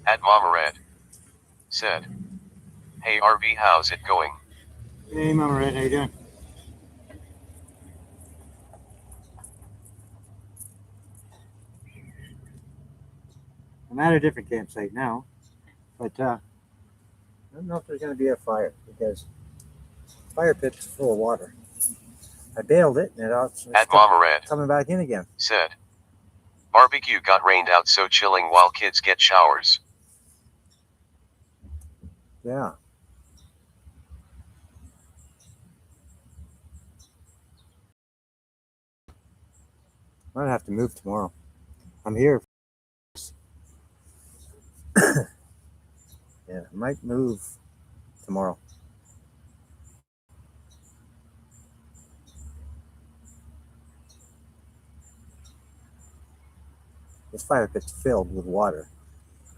At Mama Red said, "Hey RV, how's it going?" Hey, Mama Red, how you doing? I'm at a different campsite now, but I don't know if there's going to be a fire because the fire pit's full of water. I bailed it, and it's At Mama Red coming back in again. said, "Barbecue got rained out, so chilling while kids get showers." Yeah. I might have to move tomorrow. I'm here. Yeah, I might move tomorrow. This fire pit's filled with water.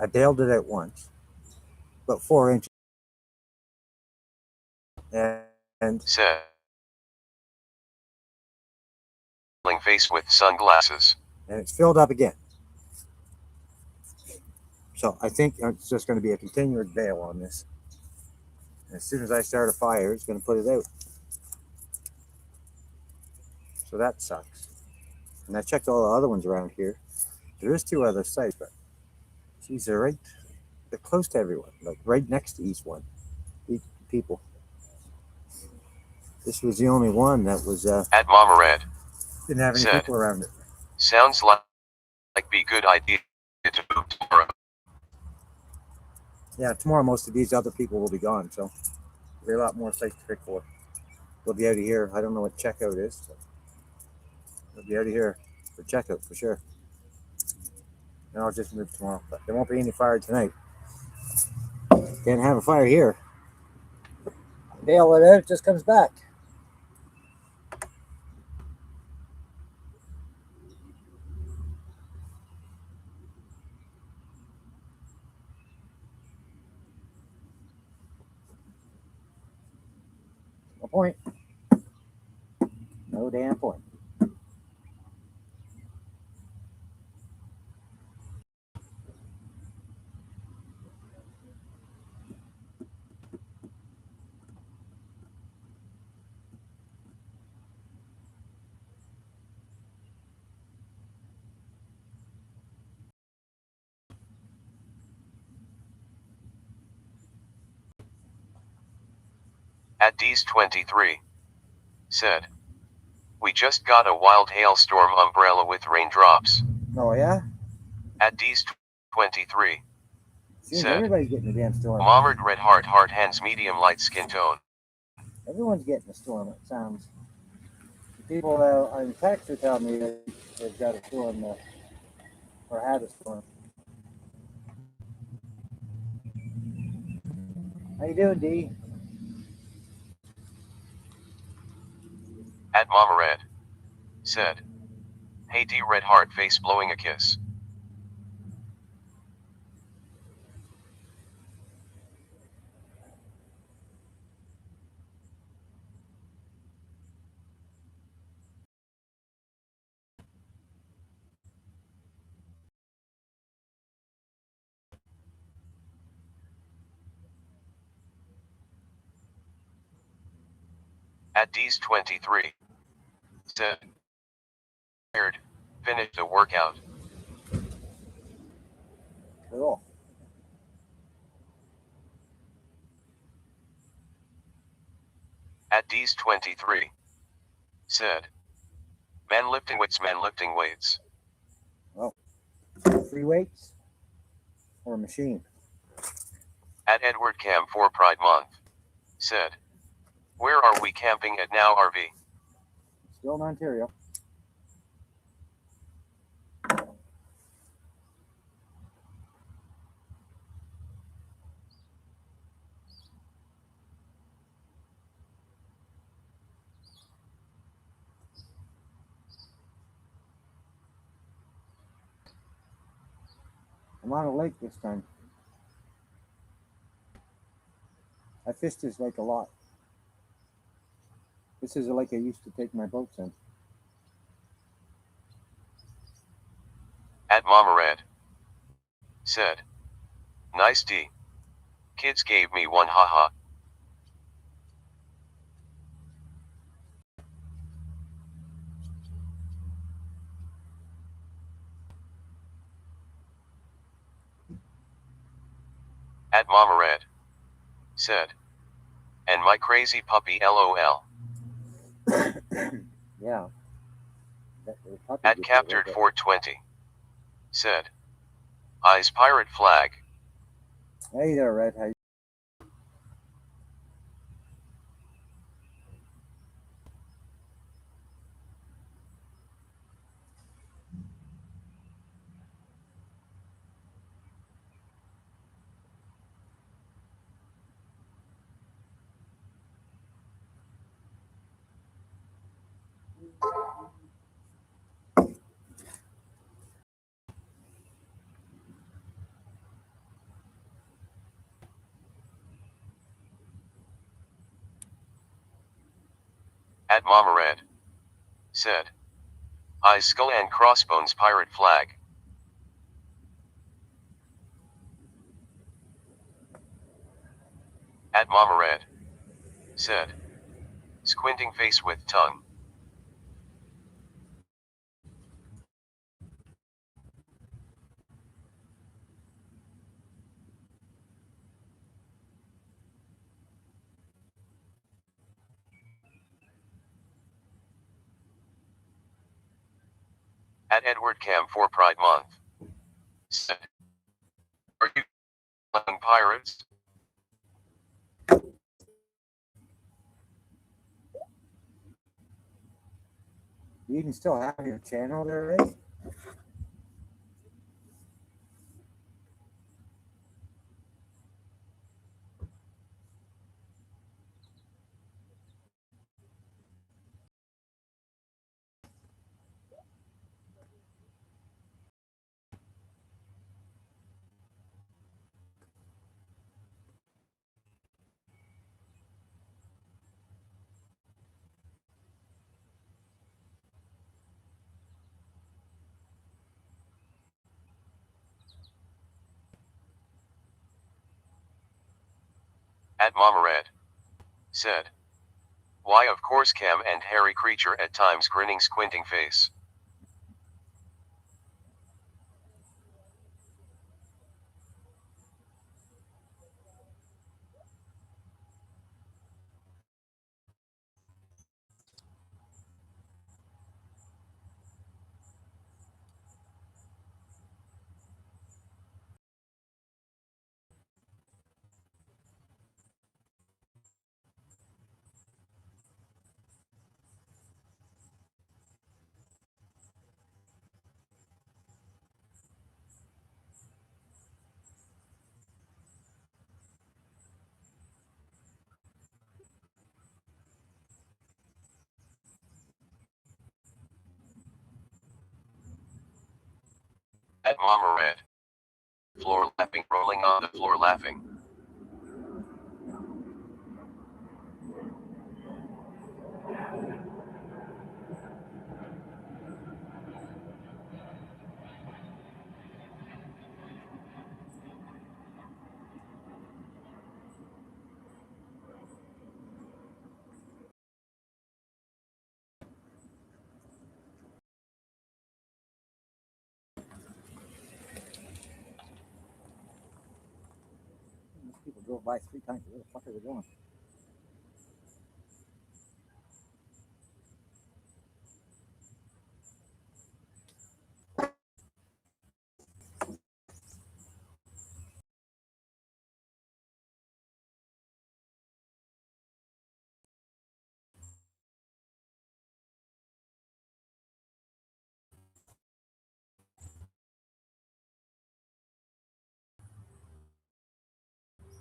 I bailed it out once, about 4 inches, and Said, face with sunglasses. and it's filled up again. So I think it's just going to be a continued bail on this. And as soon as I start a fire, it's going to put it out. So that sucks. And I checked all the other ones around here. There is 2 other sites, but geez, they're close to everyone, like right next to each one. People. This was the only one that was At Mama Red didn't have any said, people around it. "Sounds like be good idea to move tomorrow." Yeah, tomorrow most of these other people will be gone, so there'll be a lot more sites to pick for. We'll be out of here. I don't know what checkout is. So we'll be out of here for checkout for sure. And I'll just move tomorrow. But there won't be any fire tonight. Can't have a fire here. Bail it out, it just comes back. No point. No damn point. At D's23 said, "We just got a wild hailstorm umbrella with raindrops." Oh yeah? At D's23 Seems said, everybody's getting a damn storm. "Mommered red heart hands medium light skin tone." Everyone's getting a storm, it sounds. The people on text are telling me that they've got a storm or had a storm. How you doing, D? At Mama Red said, "Hey D, red heart face blowing a kiss." At D's 23. Said. Tired. Finished the workout. Cool. At D's 23. Said. Man lifting weights. Free weights or a machine? At Edward Cam for Pride Month. Said. Where are we camping at now, RV? Still in Ontario. I'm on a lake this time. I fished this lake a lot. This is a lake I used to take my boats in. At Mama Red. Said. Nice D. Kids gave me one haha. At Mama Red. Said. And my crazy puppy LOL. Yeah. The puppy At gets Captured it. 420. Said. Eyes pirate flag. Hey there, Red. How you? At Mama Red. Said. Eyes skull and crossbones pirate flag. At Mama Red. Said. Squinting face with tongue. At Edward Cam for Pride Month. Said. Are you playing pirates? You even still have your channel there, Red? At Mama Red. Said. Why of course Cam and hairy creature at times grinning squinting face. At Mama Red. Floor laughing, rolling on the floor laughing. drove by 3 times. Where the fuck are they going?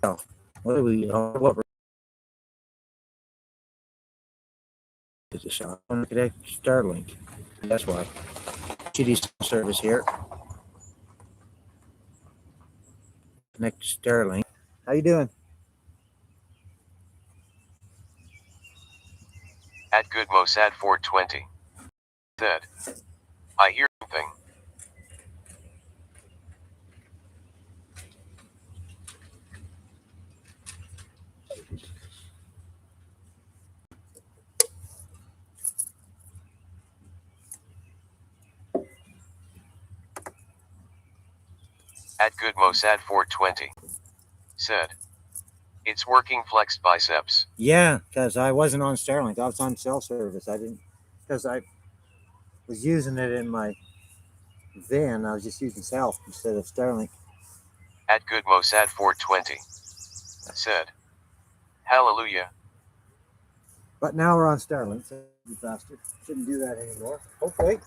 Oh, what are we? What is the shot? Connect Starlink. That's why. GD service here. Connect Starlink. How you doing? At Good Mossad 420. Said. I hear something. At Good Mossad 420. Said. It's working flexed biceps. Yeah, because I wasn't on Starlink. I was on cell service. I didn't, because I was using it in my van. I was just using cell instead of Starlink. At Good Mossad 420. Said. Hallelujah. But now we're on Starlink, so you bastard. Shouldn't do that anymore. Hopefully.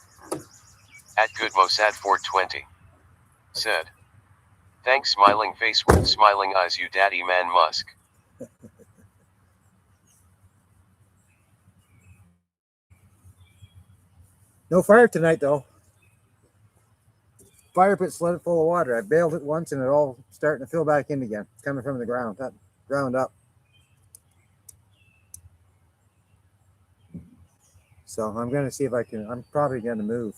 At Good Mossad 420. Said. Thanks smiling face with smiling eyes you daddy man Musk. No fire tonight, though. Fire pit flooded full of water. I bailed it once and it all starting to fill back in again, coming from the ground, ground up. So I'm going to see if I can. I'm probably going to move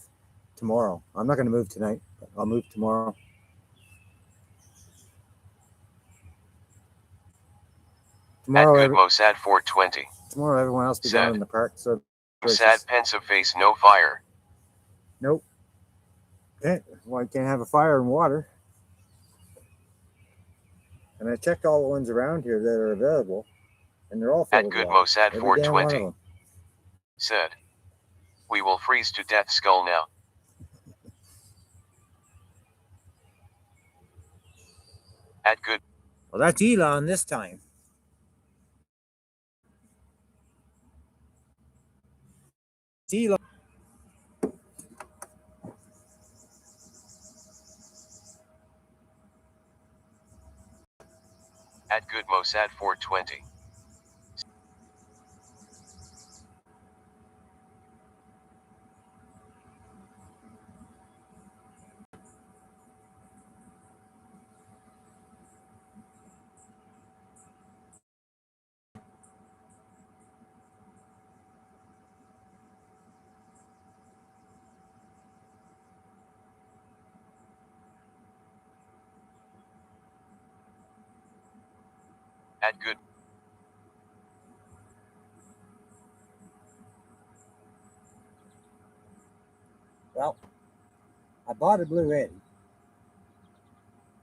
tomorrow. I'm not going to move tonight, but I'll move tomorrow. Tomorrow, At Good Mossad 420. Tomorrow, everyone else be Said. down in the park. So Sad pensive face, no fire. Nope. Okay. Well, I can't have a fire and water. And I checked all the ones around here that are available, and they're all filled At with Good water. Mossad Every damn one of 420. them. Said. We will freeze to death skull now. At Good. Well, that's Elon this time. It's Elon. At Good Mossad 420. At Good. Well, I bought a Blue Eddy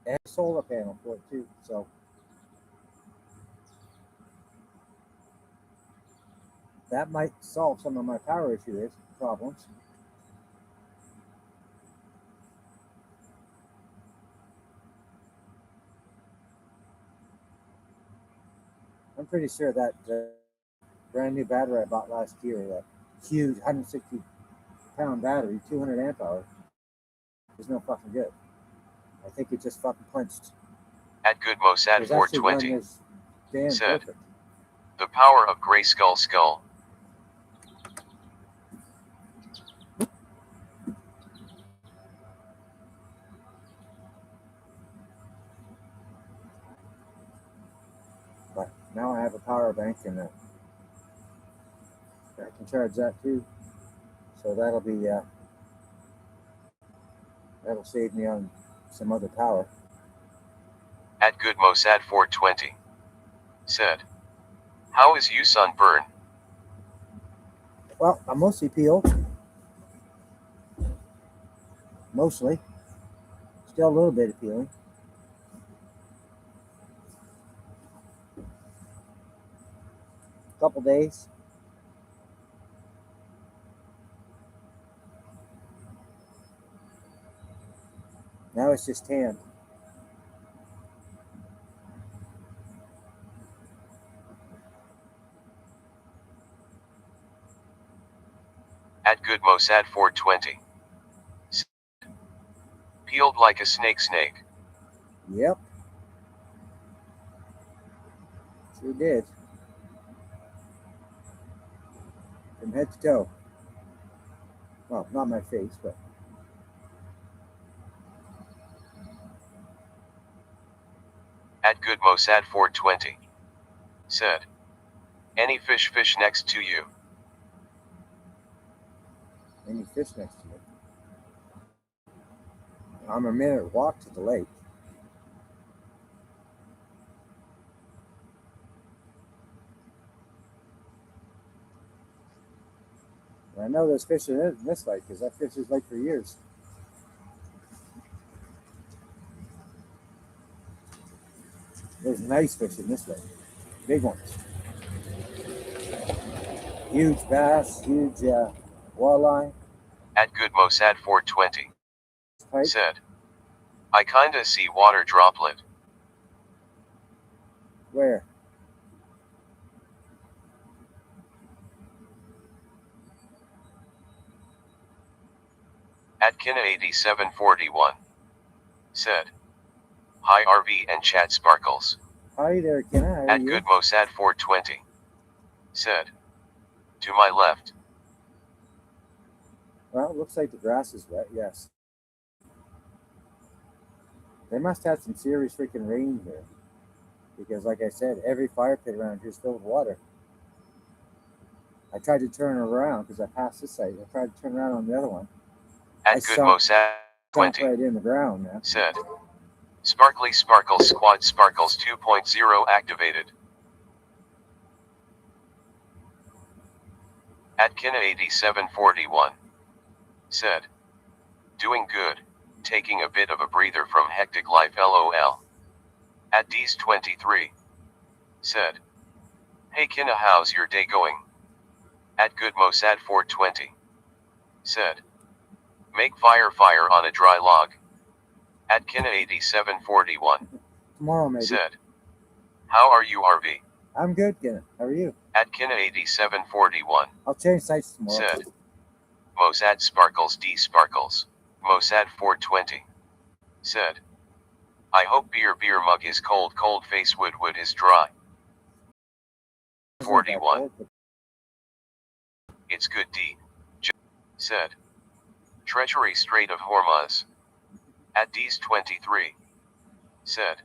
and a solar panel for it too. So that might solve some of my power problems. I'm pretty sure that brand new battery I bought last year, that huge 160-pound battery, 200 amp hour, is no fucking good. I think it just fucking punched. At Good Mossad 420. Said. Perfect. The power of Gray Skull Skull. But now I have a power bank and I can charge that too. So that'll be that'll save me on some other power. At Good Mossad 420. Said. How is you sunburn? Well, I'm mostly peeled. Mostly. Still a little bit of peeling. couple days. Now it's just tan. At Good Mossad 420. Peeled like a snake. Yep. Sure did. From head to toe. Well, not my face, but At Good Mossad 420. Said. Any fish next to you? any fish next to me. I'm a minute walk to the lake. And I know there's fish in this lake because I fished this lake for years. There's nice fish in this lake. Big ones. Huge bass, huge walleye. At Good Mossad 420. Pike. Said. I kinda see water droplet. Where? At Kina 8741. Said. Hi RV and chat sparkles. Hi there, Kenna. How are At you? Good Mossad 420. Said. To my left. Well, it looks like the grass is wet, yes. They must have some serious freaking rain here. Because like I said, every fire pit around here is filled with water. I tried to turn around because I passed this site. I tried to turn around on the other one. At I Good sunk Mossad 20. right in the ground now. Said. Sparkly Sparkles Squad Sparkles 2.0 activated. At Kina 8741. Said. Doing good. Taking a bit of a breather from hectic life LOL. At D's 23. Said. Hey Kina, how's your day going? At Good Mossad 420. Said. Make fire on a dry log. At Kina 8741. Tomorrow maybe. Said. How are you RV? I'm good, Kenna. How are you? At Kina 8741. I'll change sites tomorrow. Said. Mossad Sparkles D Sparkles. Mossad 420. Said. I hope beer mug is cold face wood is dry. 41. It's good D. Said. Treasury Strait of Hormuz. At D's 23. Said.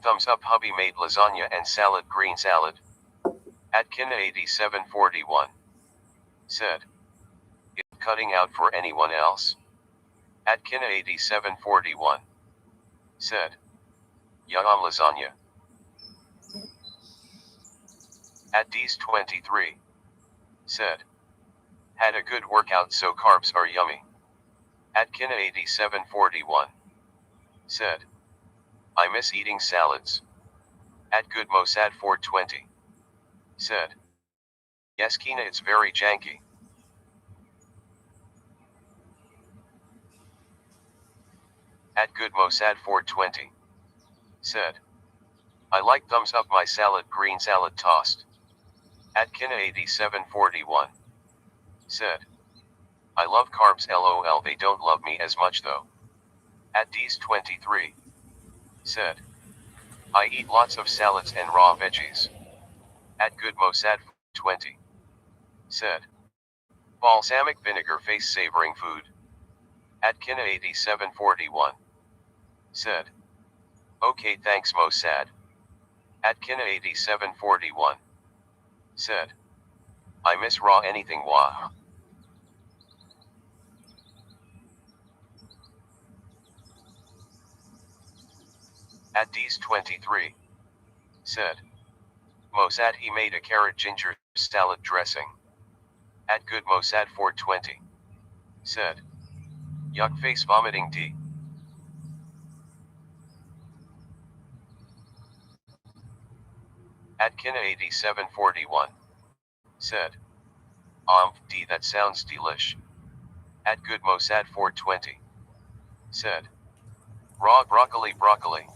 Thumbs up, hubby made lasagna and salad, green salad. At Kina 8741. Said. It's cutting out for anyone else. At Kina 8741. Said. Yum lasagna. At D's 23. Said. Had a good workout so carbs are yummy. At Kina 8741. Said. I miss eating salads. At Good Mossad 420. Said. Yes Kina, it's very janky. At Good Mossad 420. Said. I like thumbs up my salad, green salad tossed. At Kina 8741. Said. I love carbs LOL, they don't love me as much though. At D's 23. Said. I eat lots of salads and raw veggies. At Good Mossad 20. Said. Balsamic vinegar face savoring food. At Kina 8741. Said. Okay thanks Mossad. At Kina 8741. Said. I miss raw anything wah. At D's 23. Said. Mossad, he made a carrot ginger salad dressing. At Good Mossad 420. Said. Yuck face vomiting D. At Kina8741. Said. D, that sounds delish. At Good Mossad 420. Said. Raw broccoli broccoli.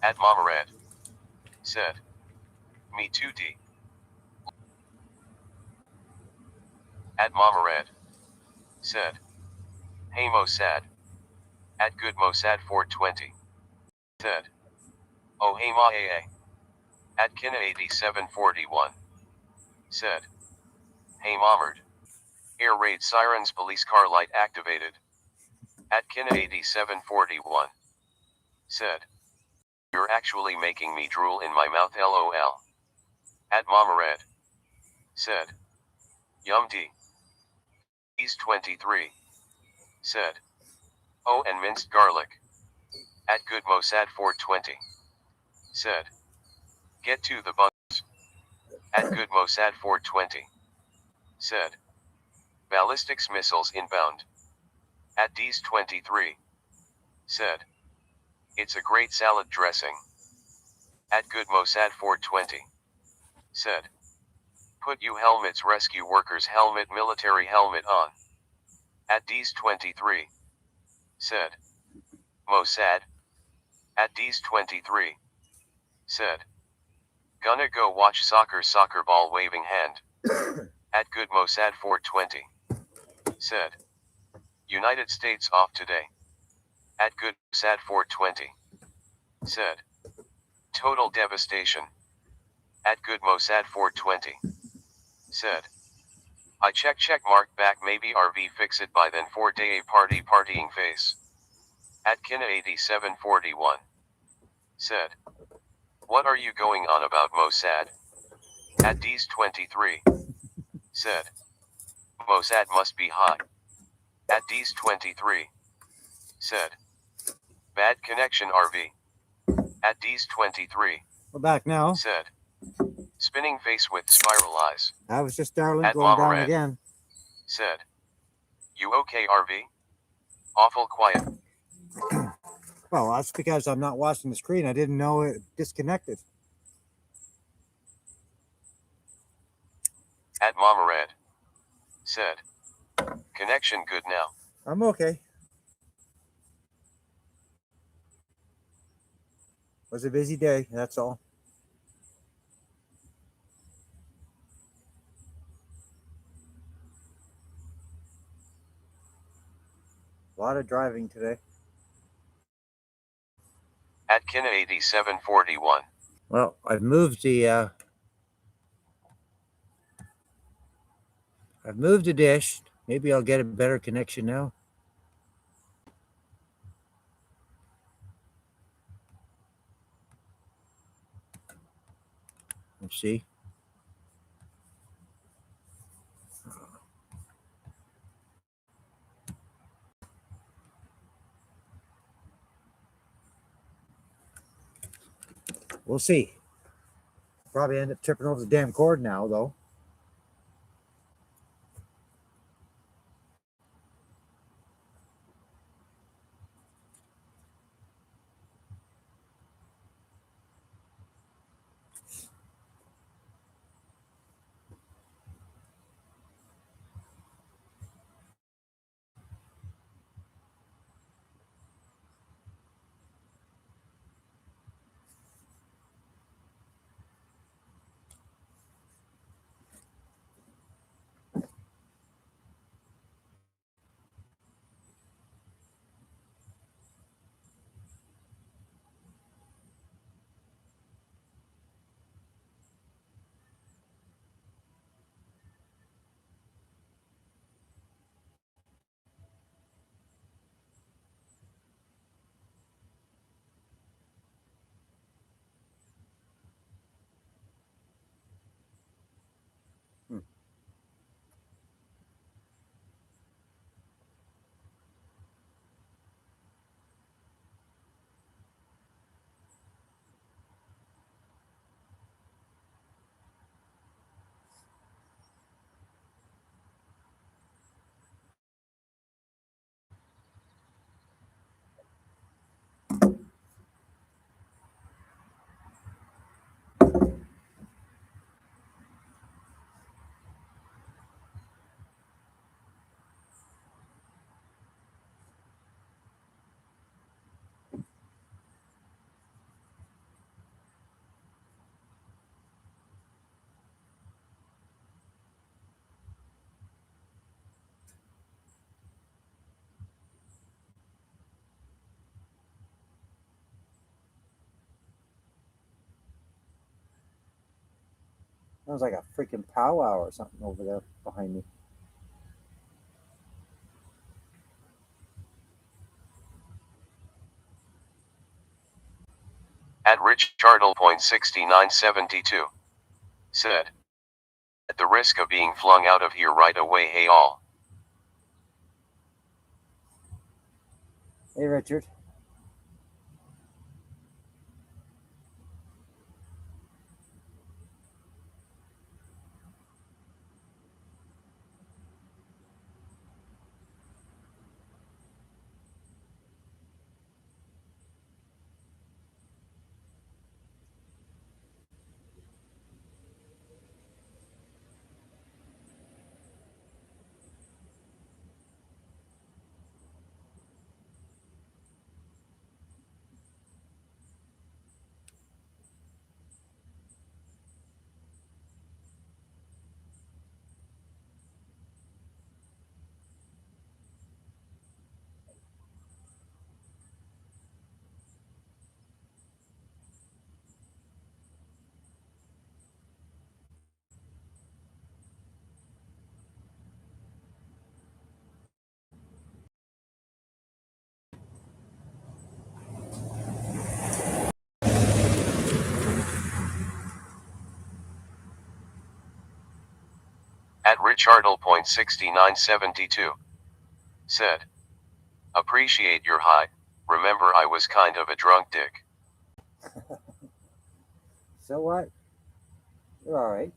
At Mama Red. Said. Me too D. At Mama Red. Said. Hey Mossad. At Good Mossad 420. Said. Oh hey ma AA. At Kina8741. Said. Hey Momard. Air raid sirens, police car light activated. At Kina8741. Said. You're actually making me drool in my mouth LOL. At Mama Red. Said. Yum D. He's 23. Said. Oh and minced garlic. At Good Mossad 420. Said. Get to the buns. At Good Mossad 420. Said. Ballistics missiles inbound. At D's 23. Said. It's a great salad dressing. At Good Mossad 420. Said. Put you helmets rescue workers helmet military helmet on. At D's 23. Said. Mossad. At D's 23. Said. Gonna go watch soccer ball waving hand. At Good Mossad 420. Said. United States off today. At Good Mossad 420. Said. Total devastation. At Good Mossad 420. Said. I check mark back maybe RV fix it by then 4-day partying face. At Kina8741. Said. What are you going on about Mossad? At D's 23. Said. Mossad must be hot. At D's 23. Said. Bad connection RV. At D's 23. We're back now. Said. Spinning face with spiral eyes. I was just Starlink At going Mama down Red. again. Said. You okay RV? Awful quiet. Well, that's because I'm not watching the screen. I didn't know it disconnected. At Mama Red. Said. Connection good now. I'm okay. Was a busy day, that's all. A lot of driving today. At Kina8741. Well, I've moved the dish. Maybe I'll get a better connection now. Let's see. We'll see. Probably end up tripping over the damn cord now, though. Sounds like a freaking powwow or something over there behind me. At Richardle.6972 said, at the risk of being flung out of here right away, hey all. Hey, Richard. At Richardle.6972 said, appreciate your hi. Remember I was kind of a drunk dick. So what? You're all right.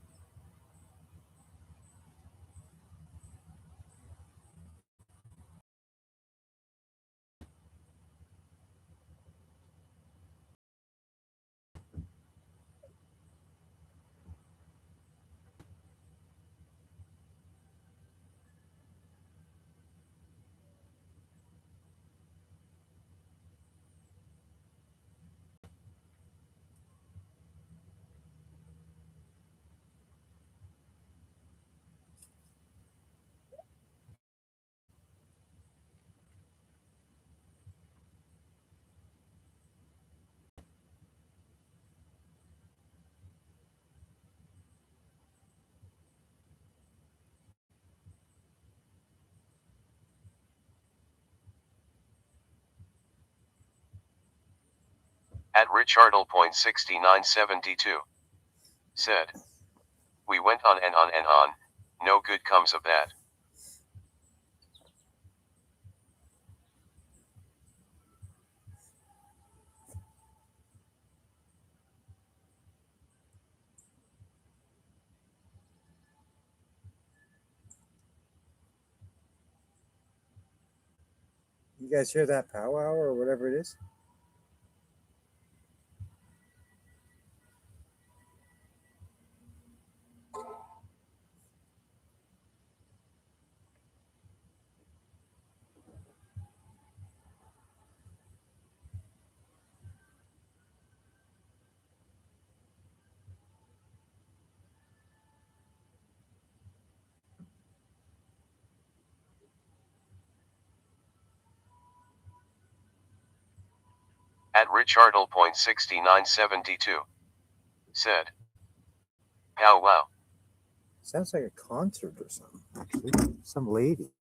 At Richardle.6972 said, we went on and on and on, no good comes of that. You guys hear that powwow or whatever it is? At Richardle.6972 said, pow wow. Sounds like a concert or something, actually. Some lady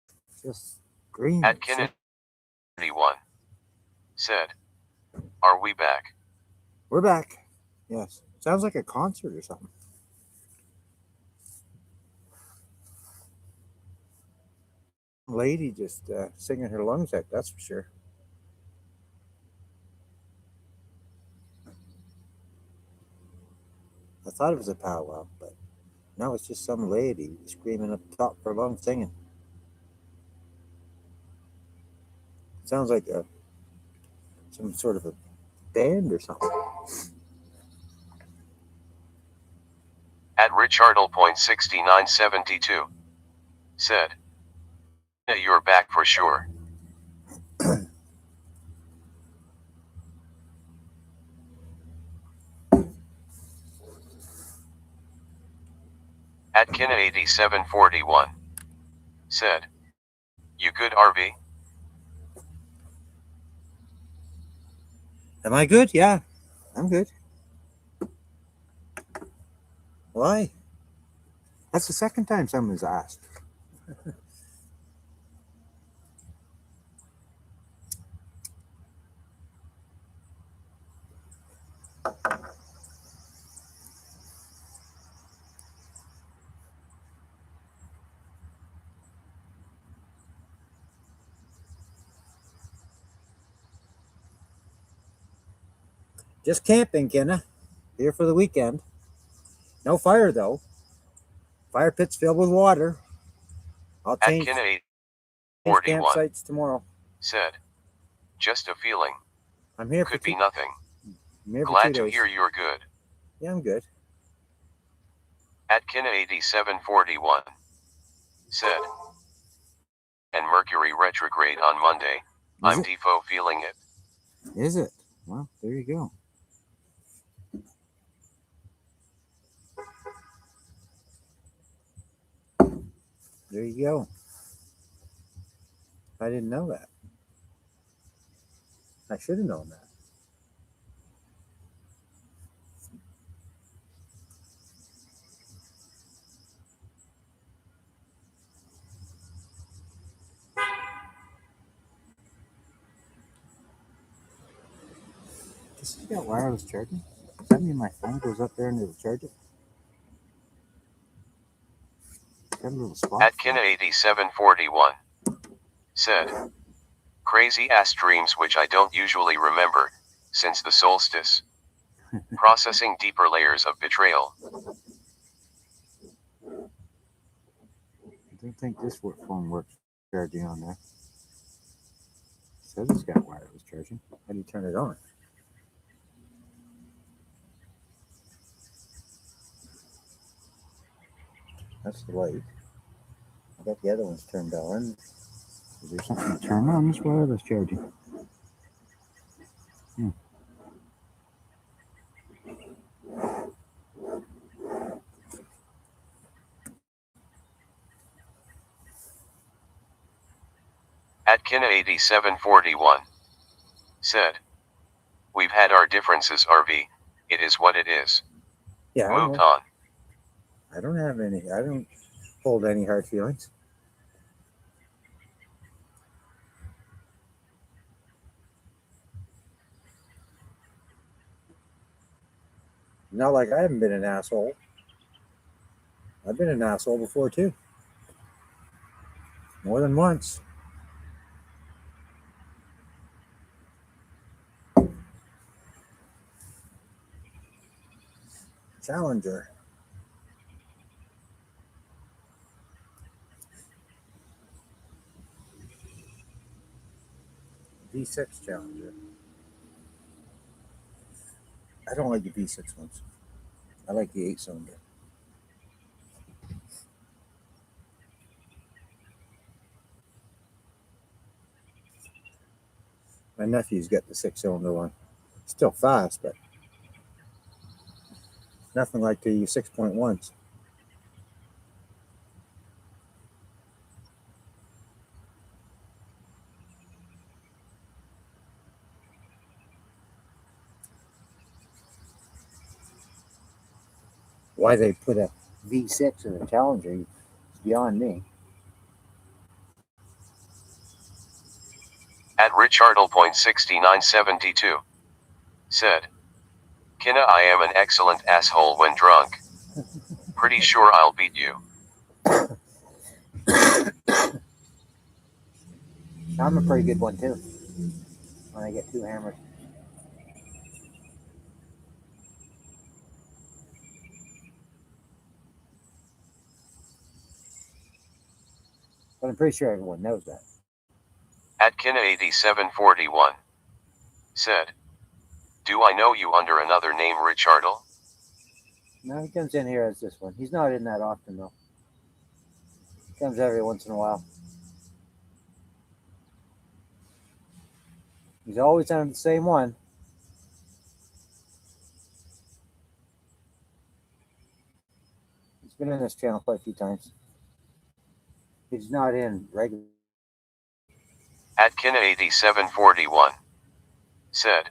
just screaming. At Kennedy1 said, are we back? We're back. Yes. Sounds like a concert or something. Lady just singing her lungs out, that's for sure. I thought it was a powwow, but no, it's just some lady screaming up top of her lungs singing. Sounds like some sort of a band or something. At Richardle.6972 said, yeah, you're back for sure. At Kina8741 said, you good RV? Am I good? Yeah, I'm good. Why? That's the second time someone's asked. Just camping, Kenna. Here for the weekend. No fire though. Fire pit's filled with water. I'll At change Kina 41 campsites tomorrow. said, just a feeling. I'm here Could for be nothing. I'm here for Glad 2 to days. hear you're good. Yeah, I'm good. At Kina 8741 said, and Mercury retrograde on Monday. I'm defo feeling it. Is it? Well, there you go. There you go. I didn't know that. I should have known that. Does it got wireless charging? Does that mean my phone goes up there and it'll charge it? Got a little spot. At Kina 8741 said, crazy ass dreams which I don't usually remember since the solstice. Processing deeper layers of betrayal. I don't think this phone works charging on there. It says it's got wireless charging. How do you turn it on? That's the light. I got the other ones turned on. Is there something to turn on this wireless charging? At Kina 8741 said, we've had our differences, RV. It is what it is. Yeah, Moved on. I don't have any. I don't hold any hard feelings. Not like I haven't been an asshole. I've been an asshole before too. More than once. Challenger. V6 Challenger. I don't like the V6 ones. I like the 8-cylinder. My nephew's got the 6-cylinder one. Still fast, but nothing like the 6.1s. Why they put a V6 in a Challenger is beyond me. At Richardle.6972 said, Kina, I am an excellent asshole when drunk. Pretty sure I'll beat you. I'm a pretty good one too. When I get too hammered. But I'm pretty sure everyone knows that. At Kina 8741 said, do I know you under another name, Richardle? No, he comes in here as this one. He's not in that often though. He comes every once in a while. He's always on the same one. He's been in this channel quite a few times. He's not in regular. At Kina 8741 said,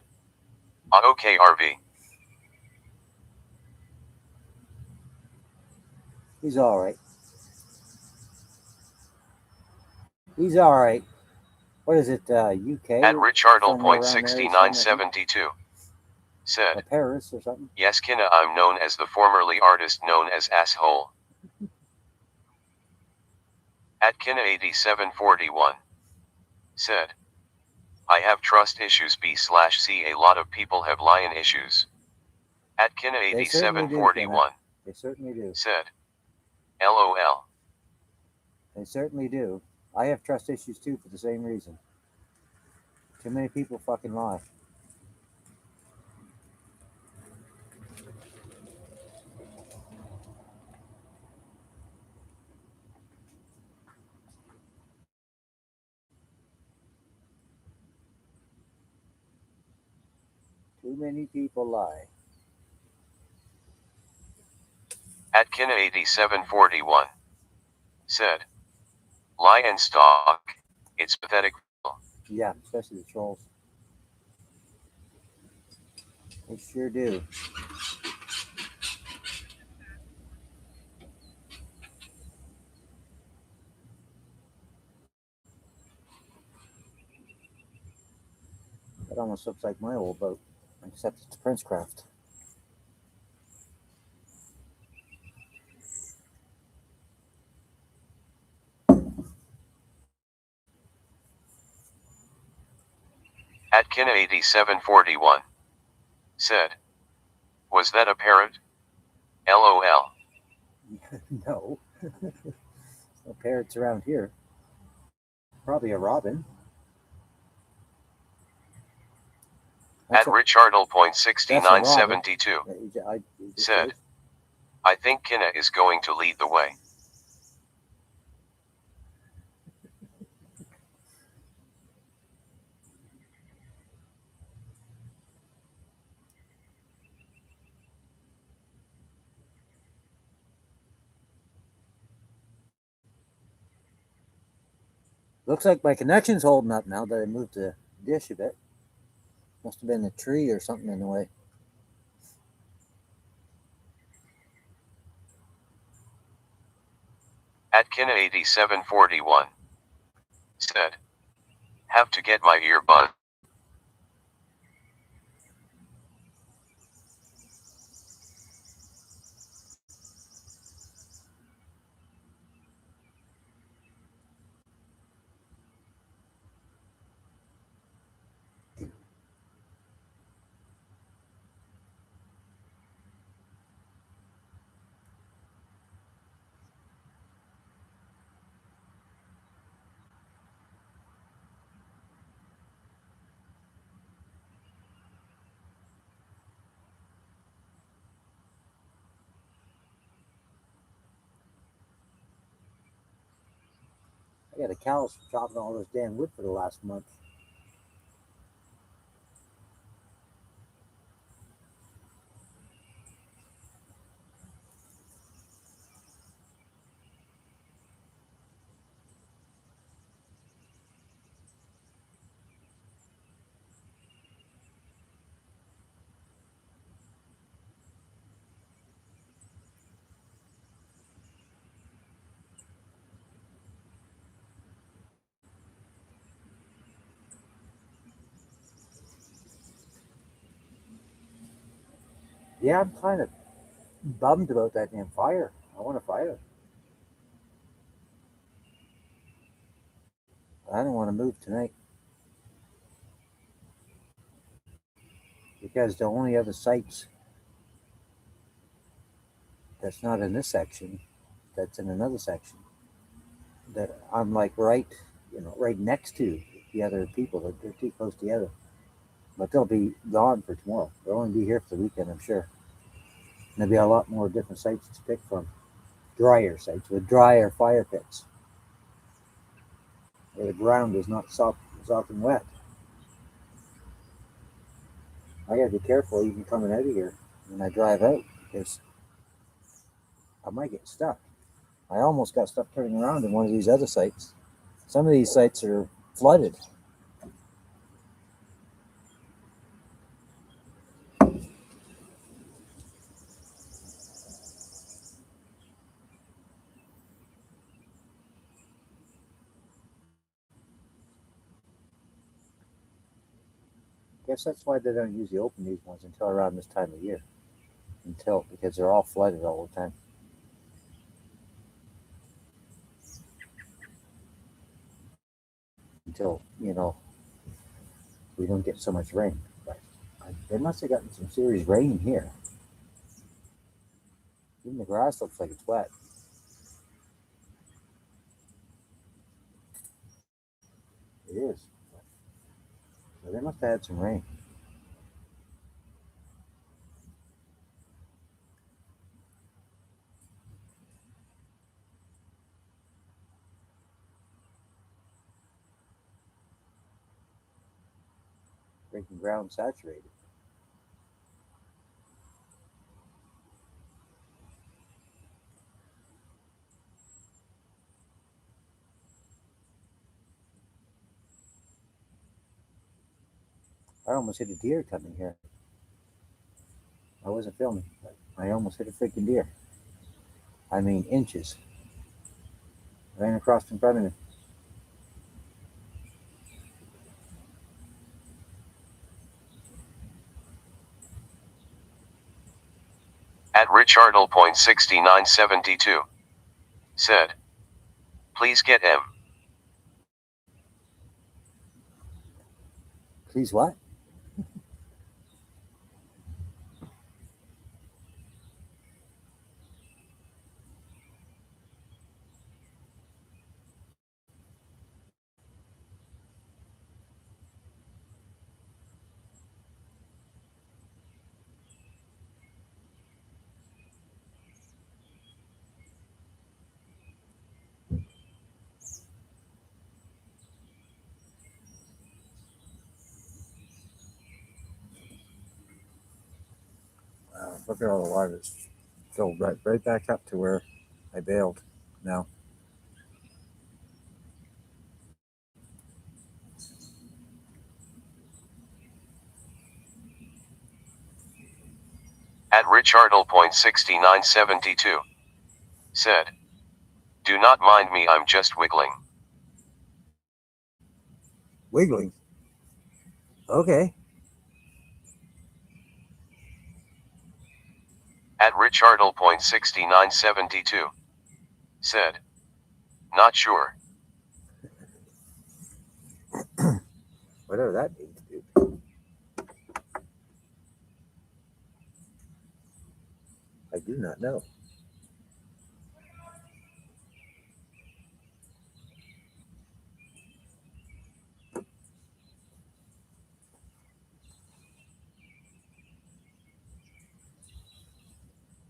okay, RV. He's all right. He's all right. What is it? UK? At Somewhere around there, Richardle.6972 said, or Paris or something. yes, Kinna, I'm known as the formerly artist known as Asshole. At Kinna8741 said, I have trust issues B/C. A lot of people have lion issues. At They certainly do, Kenna. Kinna8741 They certainly do. said, LOL. They certainly do. I have trust issues too for the same reason. Too many people fucking lie. Too many people lie. At Kinna8741 said, lie and stalk. It's pathetic. Yeah, especially the trolls. They sure do. That almost looks like my old boat, except it's Princecraft. At Kinna8741 said, was that a parrot? LOL. No. No parrots around here. Probably a robin. At Richardle.6972 said, I think Kinna is going to lead the way. Looks like my connection's holding up now that I moved the dish a bit. Must have been a tree or something in the way. At Kinna8741 said, have to get my earbud. I got a cows chopping all this damn wood for the last month. Yeah, I'm kind of bummed about that damn fire. I want a fire. I don't want to move tonight. Because the only other sites that's not in this section, that's in another section, that I'm like right next to the other people. That they're too close together. But they'll be gone for tomorrow. They'll only be here for the weekend, I'm sure. And there'll be a lot more different sites to pick from. Drier sites with drier fire pits. Where the ground is not soft and wet. I gotta be careful even coming out of here when I drive out because I might get stuck. I almost got stuck turning around in one of these other sites. Some of these sites are flooded. guess that's why they don't usually open these ones until around this time of year. Because they're all flooded all the time. Until, we don't get so much rain. But they must have gotten some serious rain here. Even the grass looks like it's wet. It is. So they must have had some rain. Making ground saturated. I almost hit a deer coming here. I wasn't filming, but I almost hit a freaking deer. I mean, inches. Ran across in front of me. At Richardle.6972 said, please get M. Please what? Look at all the water that's filled right back up to where I bailed now. At Richardle.6972 said, do not mind me, I'm just wiggling. Wiggling? Okay. At Richardle.6972 said, not sure. Whatever that means, dude. I do not know.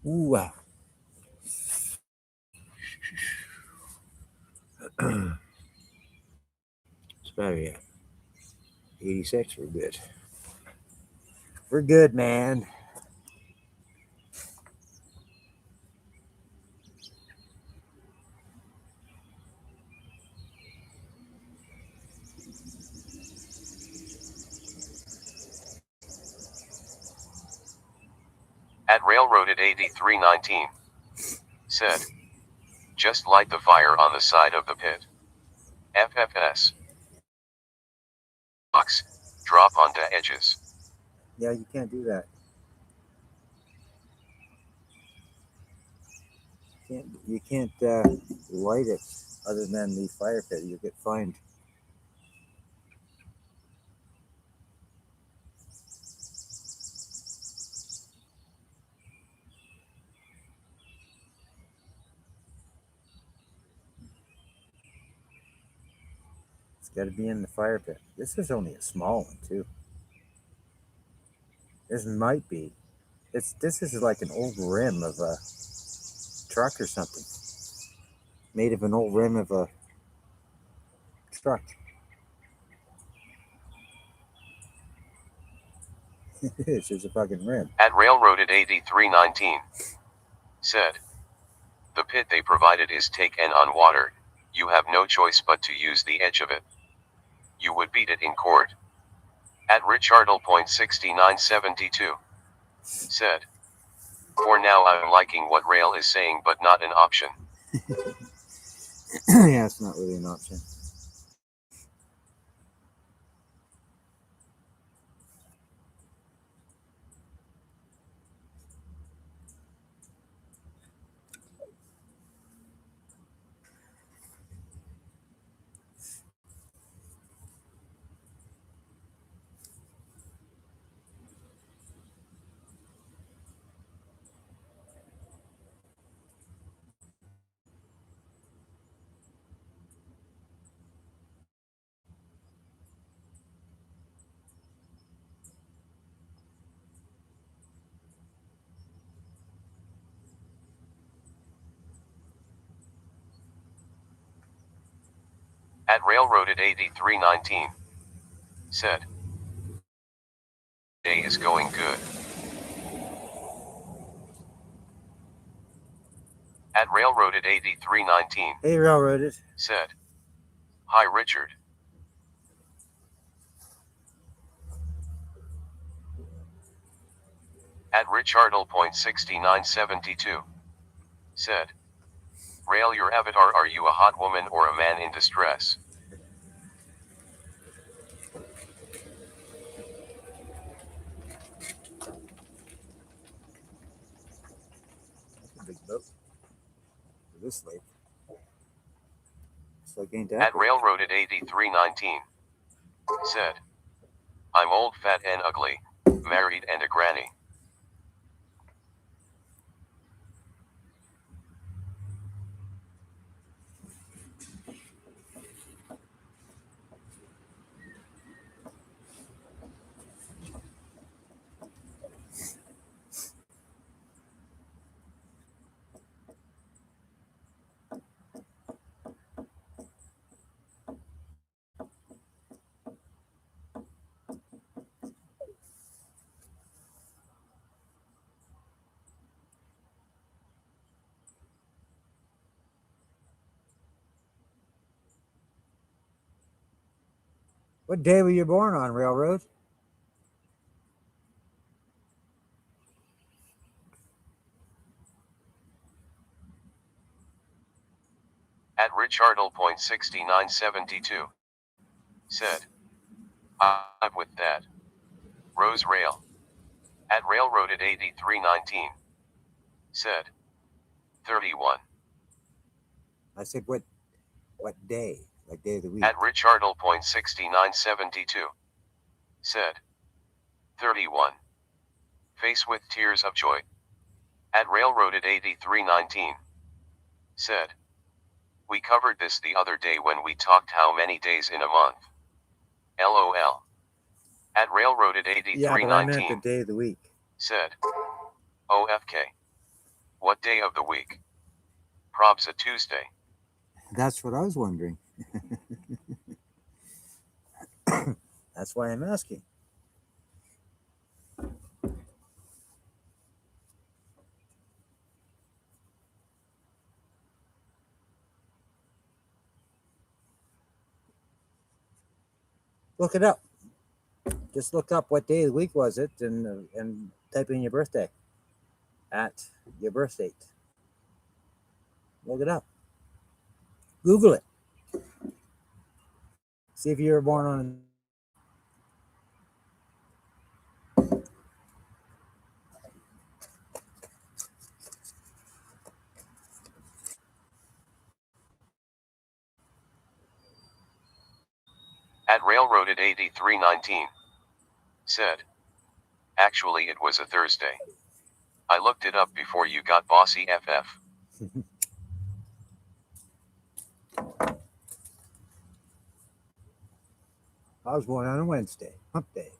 Ooh. It's battery at 86. We're good. We're good, man. At Railroaded8319 said, just light the fire on the side of the pit. FFS. Box. Drop onto edges. Yeah, you can't do that. You can't light it other than the fire pit. You'll get fined. It's got to be in the fire pit. This is only a small one too. This might be. This is like an old rim of a truck or something. Made of an old rim of a truck. It's just a fucking rim. At Railroaded8319 said, the pit they provided is taken on water. You have no choice but to use the edge of it. You would beat it in court. At Richardle.6972 said, for now I'm liking what Rail is saying, but not an option. Yeah, it's not really an option. At Railroaded 8319. Said. Day is going good. At Railroaded 8319. Hey, Railroaded. Said. Hi Richard. At Richardle.6972. Said. Rail your avatar, are you a hot woman or a man in distress? That's a big boat. For this lake. It's like ain't that At big. Railroaded 8319. Said. I'm old, fat and ugly, married and a granny. What day were you born on, Railroad? At Richardle.6972. Said. I'm with that. Rose Rail. At Railroaded 8319. Said. 31. I said what day? Like day of the week. At Richardle.6972. Said. 31. Face with tears of joy. At Railroaded 8319. Said. We covered this the other day when we talked how many days in a month. LOL. At Railroaded 8319. Yeah, but I meant the day of the week. Said. OFK. What day of the week? Prob's a Tuesday. That's what I was wondering. That's why I'm asking. Look it up. Just look up what day of the week was it, and type in your birthday at your birth date. Look it up. Google it. See if you were born on. At Railroaded 8319. Said. Actually, it was a Thursday. I looked it up before you got bossy FF. I was born on a Wednesday, hump day.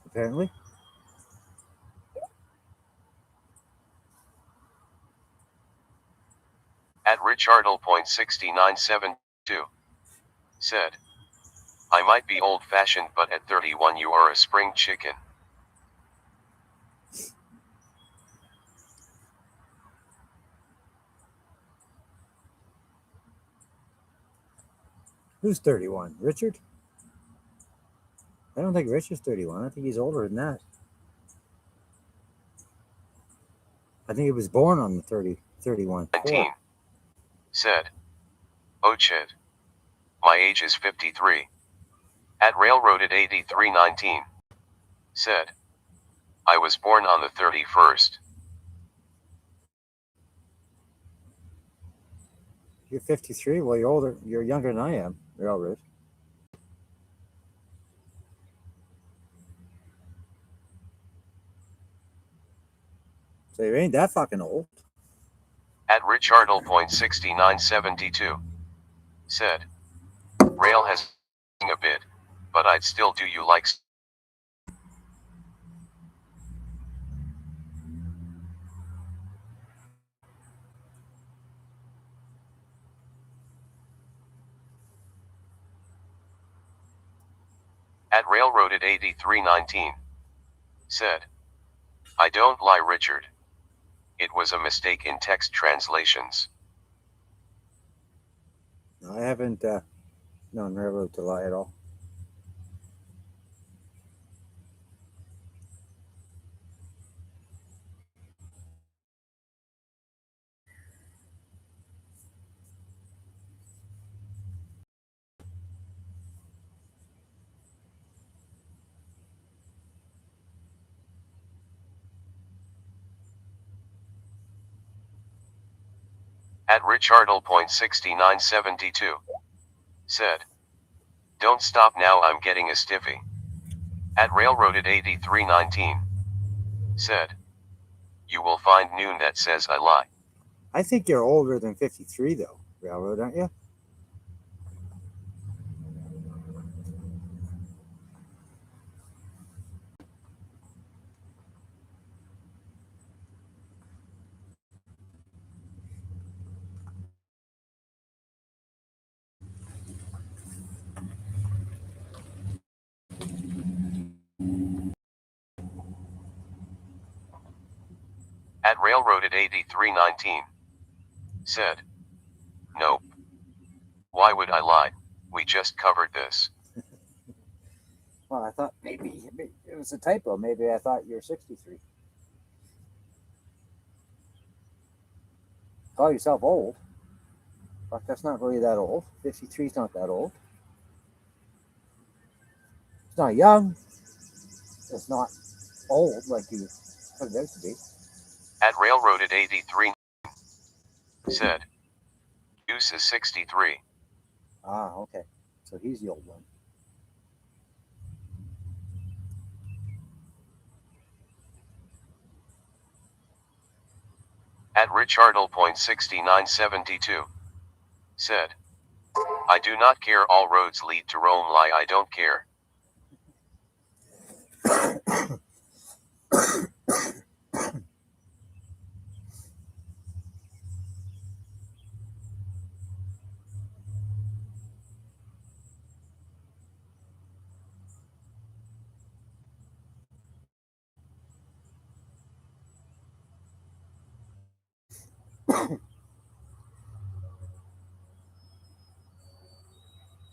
Apparently. At Richardle.6972. Said. I might be old-fashioned, but at 31 you are a spring chicken. Who's 31? Richard? I don't think Richard's 31. I think he's older than that. I think he was born on the 31. 19. Said. Oh chid. My age is 53. At Railroaded 8319. Said. I was born on the 31st. You're 53? Well, you're older. You're younger than I am, Railroad. So you ain't that fucking old. At Richardle.6972. Said. Rail has a bit, but I'd still do you like. At Railroaded 8319. Said. I don't lie, Richard. It was a mistake in text translations. I haven't known Railroad to lie at all. At Richardle.6972. Said. Don't stop now, I'm getting a stiffy. At Railroaded 8319. Said. You will find noon that says I lie. I think you're older than 53, though, Railroad, aren't you? At Railroaded 8319. Said. Nope. Why would I lie? We just covered this. Well, I thought maybe it was a typo. Maybe I thought you're 63. Call yourself old. Fuck, that's not really that old. 53 is not that old. It's not young. It's not old like you put it out to be. At Railroaded 83. Said. Goose is 63. Ah, okay. So he's the old one. At Richardle.6972. Said. I do not care, all roads lead to Rome, lie, I don't care.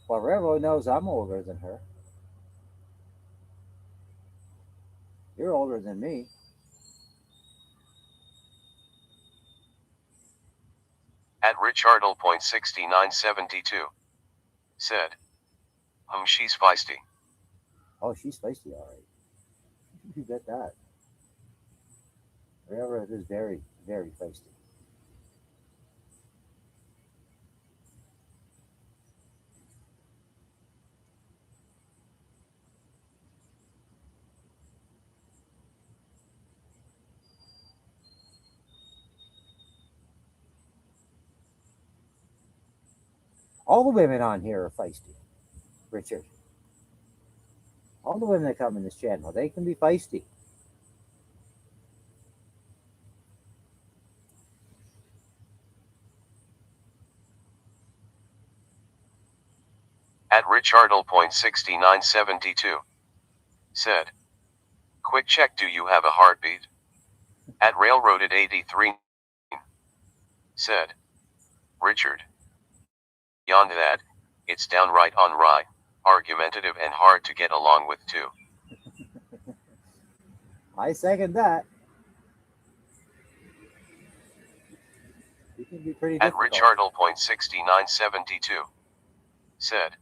Well, Railroad knows I'm older than her. You're older than me. At Richardle.6972. Said. She's feisty. Oh, she's feisty, all right. You get that. Railroad is very, very feisty. All the women on here are feisty, Richard. All the women that come in this channel, they can be feisty. At Richardle.6972. Said. Quick check, do you have a heartbeat? At Railroaded 83. Said. Richard. Beyond that, it's downright on rye, argumentative and hard to get along with too. I second that. You can be pretty At difficult. Richardle.6972. Said.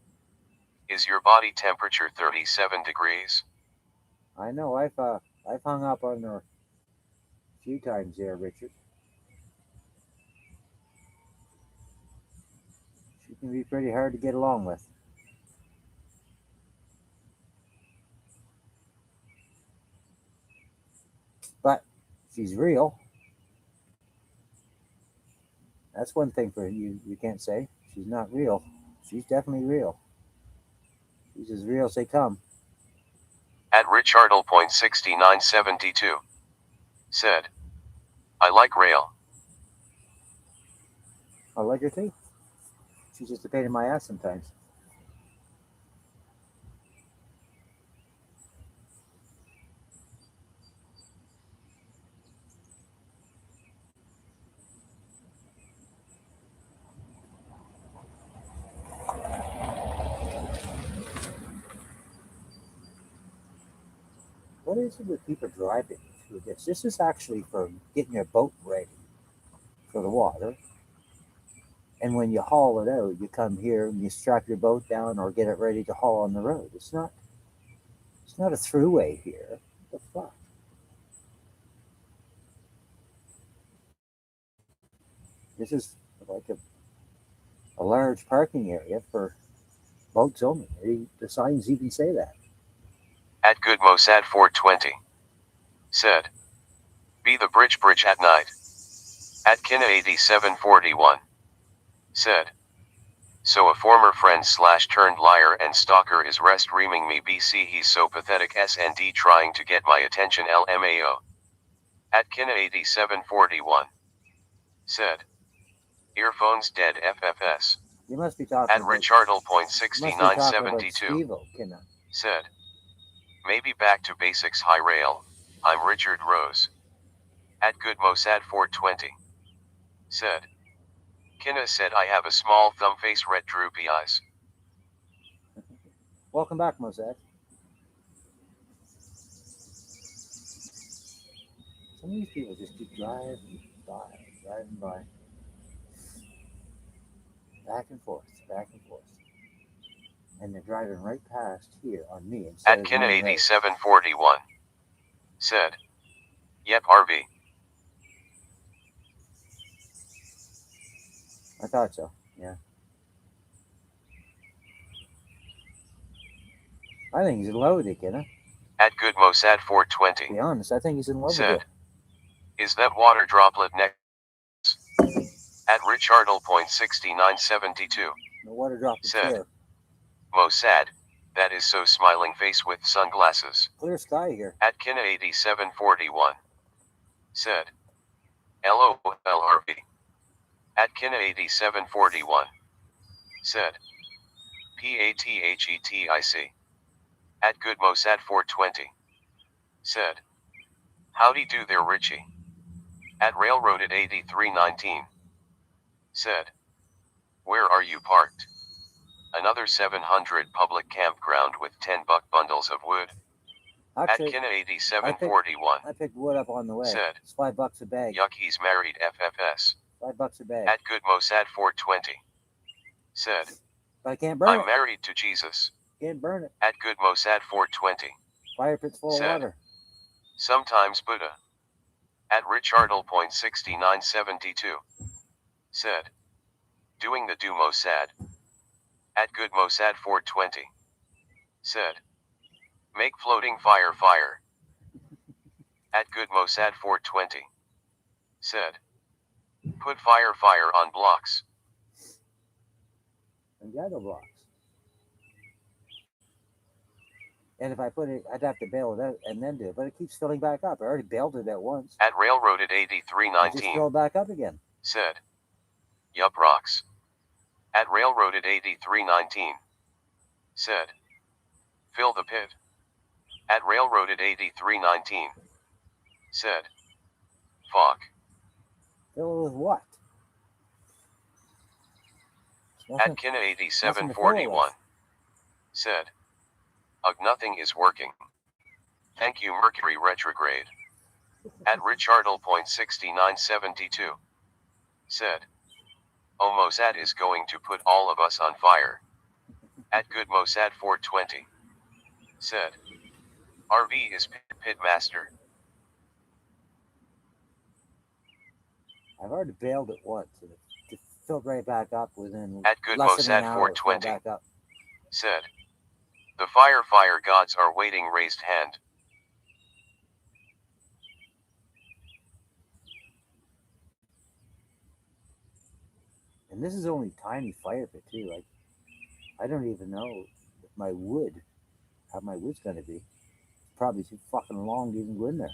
Is your body temperature 37 degrees? I know. I've hung up on her a few times there, Richard. She can be pretty hard to get along with. But she's real. That's one thing for you can't say. She's not real. She's definitely real. She's as real as they come. At Richardle.6972. Said. I like rail. I like her too. She's just a pain in my ass sometimes. What is it with people driving through this? This is actually for getting your boat ready for the water. And when you haul it out, you come here and you strap your boat down or get it ready to haul on the road. It's not a throughway here. What the fuck? This is like a large parking area for boats only. The signs even say that. At Good Mossad 420. Said. Be the bridge at night. At Kina 8741. Said. So a former friend / turned liar and stalker is rest reaming me BC he's so pathetic SND trying to get my attention LMAO. At Kina 8741. Said. Earphones dead FFS. You must be talking At Richardle.6972. Steve-O, Kinna. Said. Maybe back to basics high rail. I'm Richard Rose. At Good Mossad 420. Said. Kinna said I have a small thumb face red droopy eyes. Welcome back, Mossad. Some of these people just keep driving by. Back and forth. And they're driving right past here on me. At Kinna 8741. Said. Yep, RV. I thought so, yeah. I think he's in love with you, Kinna. At Good Mossad 420. To be honest, I think he's in love Said. with you. Is that water droplet next? At Richardle.6972. The water droplet Said. here. Mossad, that is so smiling face with sunglasses. Clear sky here. At Kinna 8741. Said. LOLRV. At Kinna 8741. Said. PATHETIC. At Good Mossad 420. Said. Howdy do there Richie. At Railroaded 8319. Said. Where are you parked? Another 700 public campground with 10 buck bundles of wood. Actually, at Kinna 8741. I picked wood up on the way. Said. It's $5 a bag. Yuck, he's married FFS. $5 a bag. At Good Mossad 420. Said. But I can't burn I'm it. married to Jesus. Can't burn it. At Good Mossad 420. Fire pit's full Said. of water. Sometimes Buddha. At Richardle.6972. Said. Doing the do Mossad. At Good Mossad 420. Said. Make floating fire. At Good Mossad 420. Said. Put fire on blocks. And Jago blocks. And if I put it, I'd have to bail it out and then do it. But it keeps filling back up. I already bailed it out once. At Railroaded It just 8319. filled back up again. Said. Yup, rocks. At Railroaded 8319. Said. Fill the pit. At Railroaded 8319. Said. Fuck. Fill it with what? At Kinna 8741. Said. Ugh, nothing is working. Thank you, Mercury retrograde. At Richardle.6972. Said. Oh, Mossad is going to put all of us on fire. At Good Mossad 420. Said. RV is pit master. I've already bailed it once. And it filled right back up within At Good less than an Mossad hour. It filled 420. back up. Said. The fire gods are waiting raised hand. And this is only tiny fire pit too. Like I don't even know if how my wood's gonna be. It's probably too fucking long to even go in there.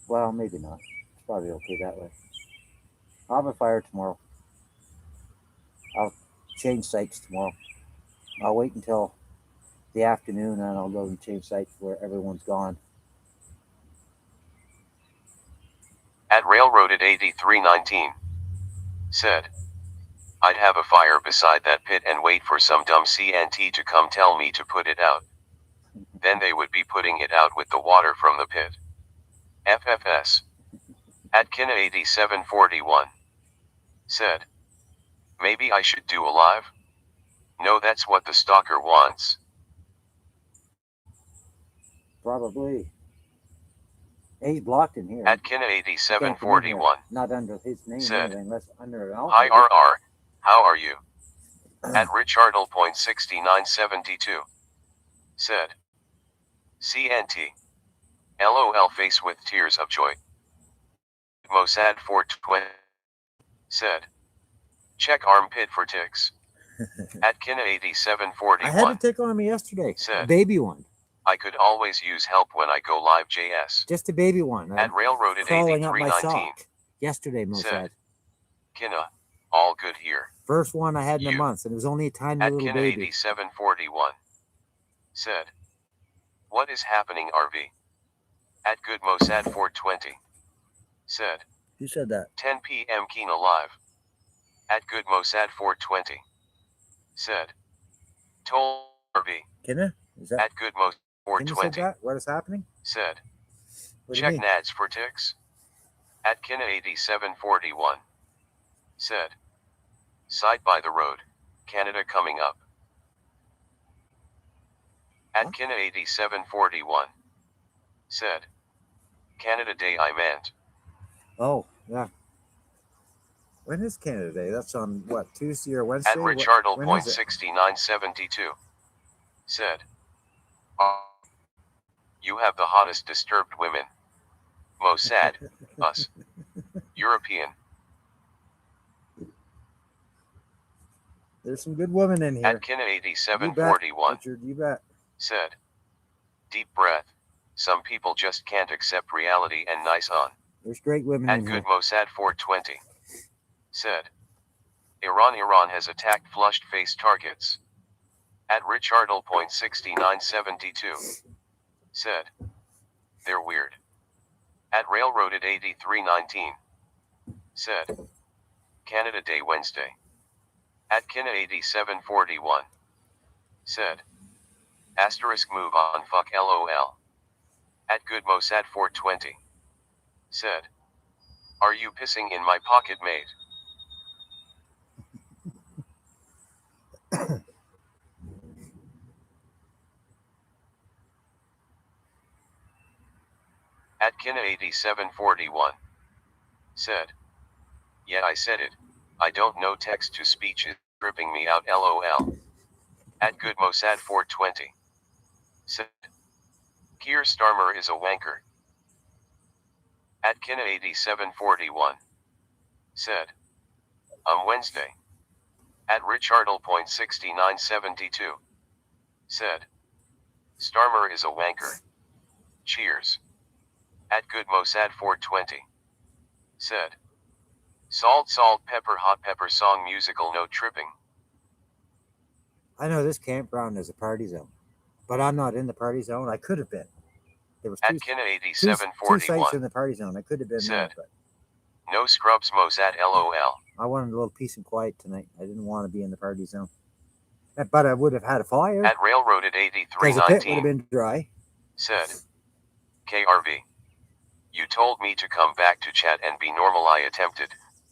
Well, maybe not. It's probably okay that way. I'll have a fire tomorrow. I'll change sites tomorrow. I'll wait until the afternoon and I'll go and change sites where everyone's gone. At Railroaded 8319. Said. I'd have a fire beside that pit and wait for some dumb CNT to come tell me to put it out. Then they would be putting it out with the water from the pit. FFS. Atkina8741 said. Maybe I should do a live? No, that's what the stalker wants. Probably. He's blocked in here. Atkina8741 Not under his name said. or anything, unless under an Hi RR, how are you? At Richardle.6972 said. CNT. LOL face with tears of joy. Mossad 420 said. Check armpit for ticks. Atkina8741 I had a tick on me yesterday. said. A baby one. I could always use help when I go live JS. Just a baby one. At Railroaded crawling up my 8319 sock yesterday, Mossad. said. Kina, all good here. First one I had in a You. month, and it was only a tiny At little baby. Kina8741 said. What is happening, RV? At Good Mossad 420 said. Who said that? 10 p.m. Kina live. At Good Mossad 420 said. Told RV. Kina? Is that At Good Mossad Kina said 420 that? What is happening? said. What do you Check mean? nads for ticks. At Kina8741 said. Side by the road, Canada coming up. At Kina8741 said. Canada Day I meant. Oh, yeah. When is Canada Day? That's on what, Tuesday or Wednesday? At When is it? Richardle.6972 said. You have the hottest disturbed women. Mossad, us. European. There's some good women in here. At Kina8741 Richard, you bet. said. Deep breath. Some people just can't accept reality and nice on. There's great women At in here. Good Mossad 420 said. Iran has attacked flushed face targets. At Richardle.6972 said. They're weird. At Railroaded 8319 said. Canada Day Wednesday. At Kina8741 said. Asterisk move on fuck LOL. At Good Mossad 420 said. Are you pissing in my pocket, mate? At Kina8741 said. Yeah, I said it. I don't know, text to speech is tripping me out LOL. At Good Mossad 420 said. Keir Starmer is a wanker. At Kina8741 said. Wednesday. At Richardle.6972 said. Starmer is a wanker. Cheers. At Good Mossad 420 said. Salt, pepper, hot pepper song musical, no tripping. I know this campground is a party zone, but I'm not in the party zone. I could have been. There was At two Kina8741 sites in the party zone. I could have been there, said. but No scrubs Mossad LOL. I wanted a little peace and quiet tonight. I didn't want to be in the party zone. But I would have had a fire. At Railroaded Because the pit would have 8319 been dry. said. KRV. You told me to come back to chat and be normal. I attempted.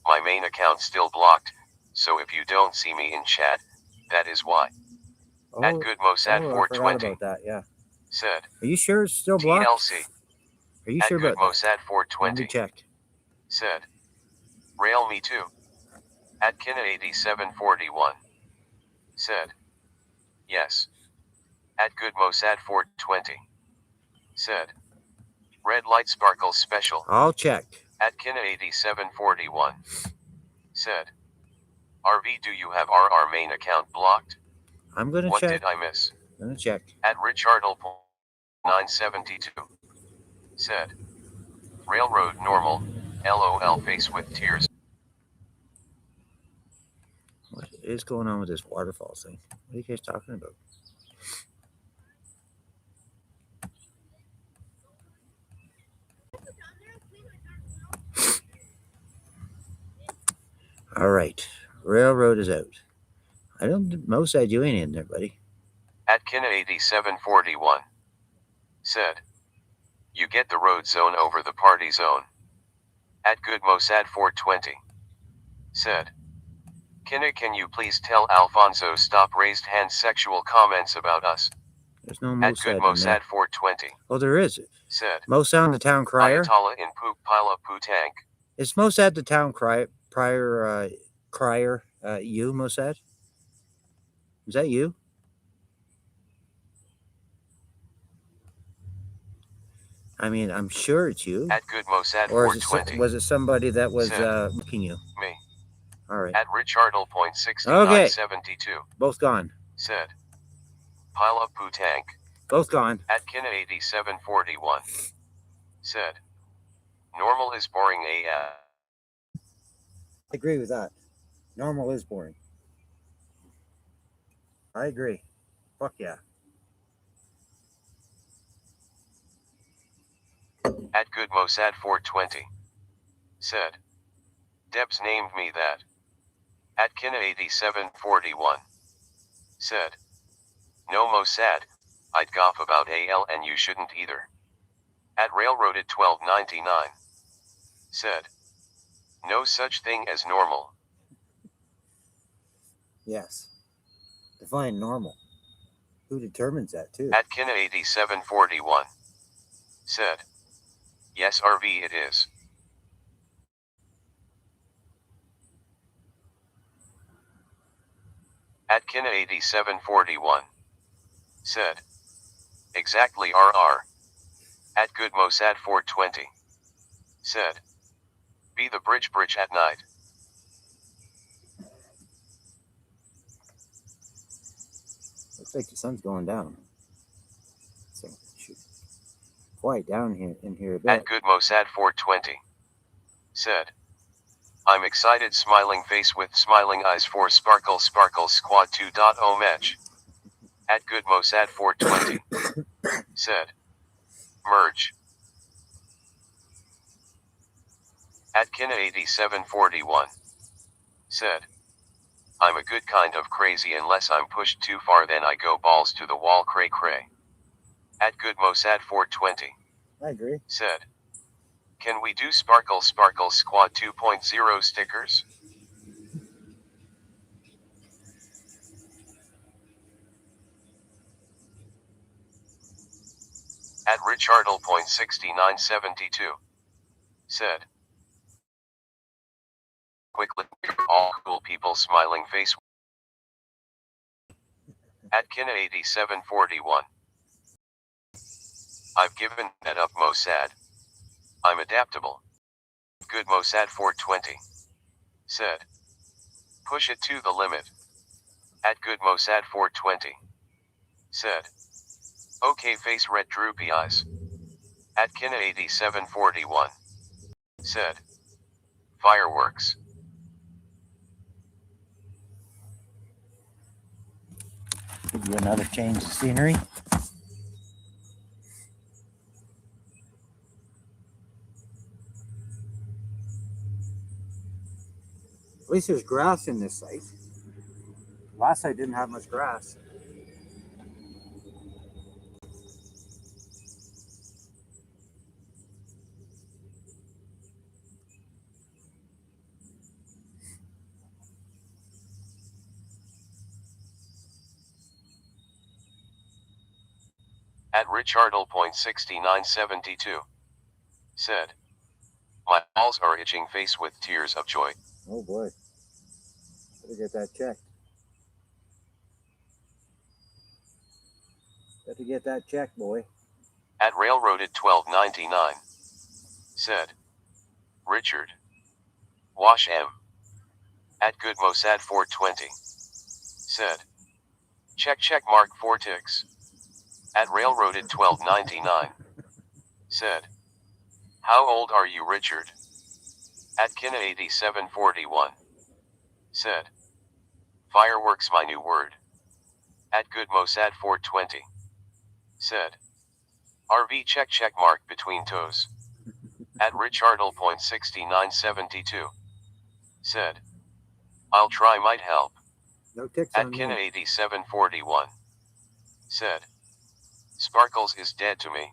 My main account still blocked, so if you don't see me in chat, that is why. At Good Mossad I forgot 420 about that, yeah. said. Are you sure it's still blocked? TLC. Are you At sure Good about that? Mossad Let me 420 check. said. Rail me too. At Kina8741 said. Yes. At Good Mossad 420 said. Red light sparkle special. I'll check. At Kina8741 said. RV, do you have RR main account blocked? I'm going to What check. did I miss? I'm going to check. At Richardle.972 said. Railroad normal. LOL face with tears. What is going on with this waterfall thing? What are you guys talking about? All right. Railroad is out. I don't. Mossad, you ain't in there, buddy. At Kina8741. Said. You get the road zone over the party zone. At Good Mossad 420. Said. Kina, can you please tell Alfonso stop raised hand sexual comments about us? There's no At Good Mossad in there. Mossad 420. Oh, there is. Said. Mossad the town crier. Ayatollah in Poop Pila Pootank. Is Mossad the town crier? You, Mossad? Is that you? I mean, I'm sure it's you. At Good Mossad Or 420. was it somebody that was Said. mocking you? Me. All right. At Richardle.6972. Both gone. Said. Pila Pootank. Both gone. At Kina8741. Said. Normal is boring AF. I agree with that. Normal is boring. I agree. Fuck yeah. At Good Mossad 420. Said. Debs named me that. At Kina8741. Said. No Mossad, I'd goff about AL and you shouldn't either. At Railroaded 1299. Said. No such thing as normal. Yes. Define normal. Who determines that too? At Kina8741. Said. Yes RV it is. At Kina8741. Said. Exactly RR. At Good Mossad 420. Said. Be the bridge at night. Looks like the sun's going down. So it should quiet down here in here a bit. At Good Mossad 420. Said. I'm excited smiling face with smiling eyes for Sparkle Squad 2.0 match. At Good Mossad 420. Said. Merge. At Kina8741. Said. I'm a good kind of crazy unless I'm pushed too far then I go balls to the wall cray cray. At Good Mossad 420. I agree. Said. Can we do Sparkle Squad 2.0 stickers? At Richardle.6972. Said. Quickly, all cool people smiling face. At Kina8741. I've given that up Mossad. I'm adaptable. Good Mossad 420. Said. Push it to the limit. At Good Mossad 420. Said. Okay face red droopy eyes. At Kina8741. Said. Fireworks. Give you another change of scenery. At least there's grass in this site. Last site didn't have much grass. At Richardle.6972. Said. My balls are itching face with tears of joy. Oh boy. Better get that checked. Better get that checked, boy. At Railroaded 1299. Said. Richard. Wash M. At Good Mossad 420. Said. Check mark 4 ticks. At Railroaded 1299. Said. How old are you Richard? At Kina8741. Said. Fireworks my new word. At Good Mossad 420. Said. RV check mark between toes. At Richardle.6972. Said. I'll try, might help. No ticks At on me. Kina8741 said, Sparkles is dead to me.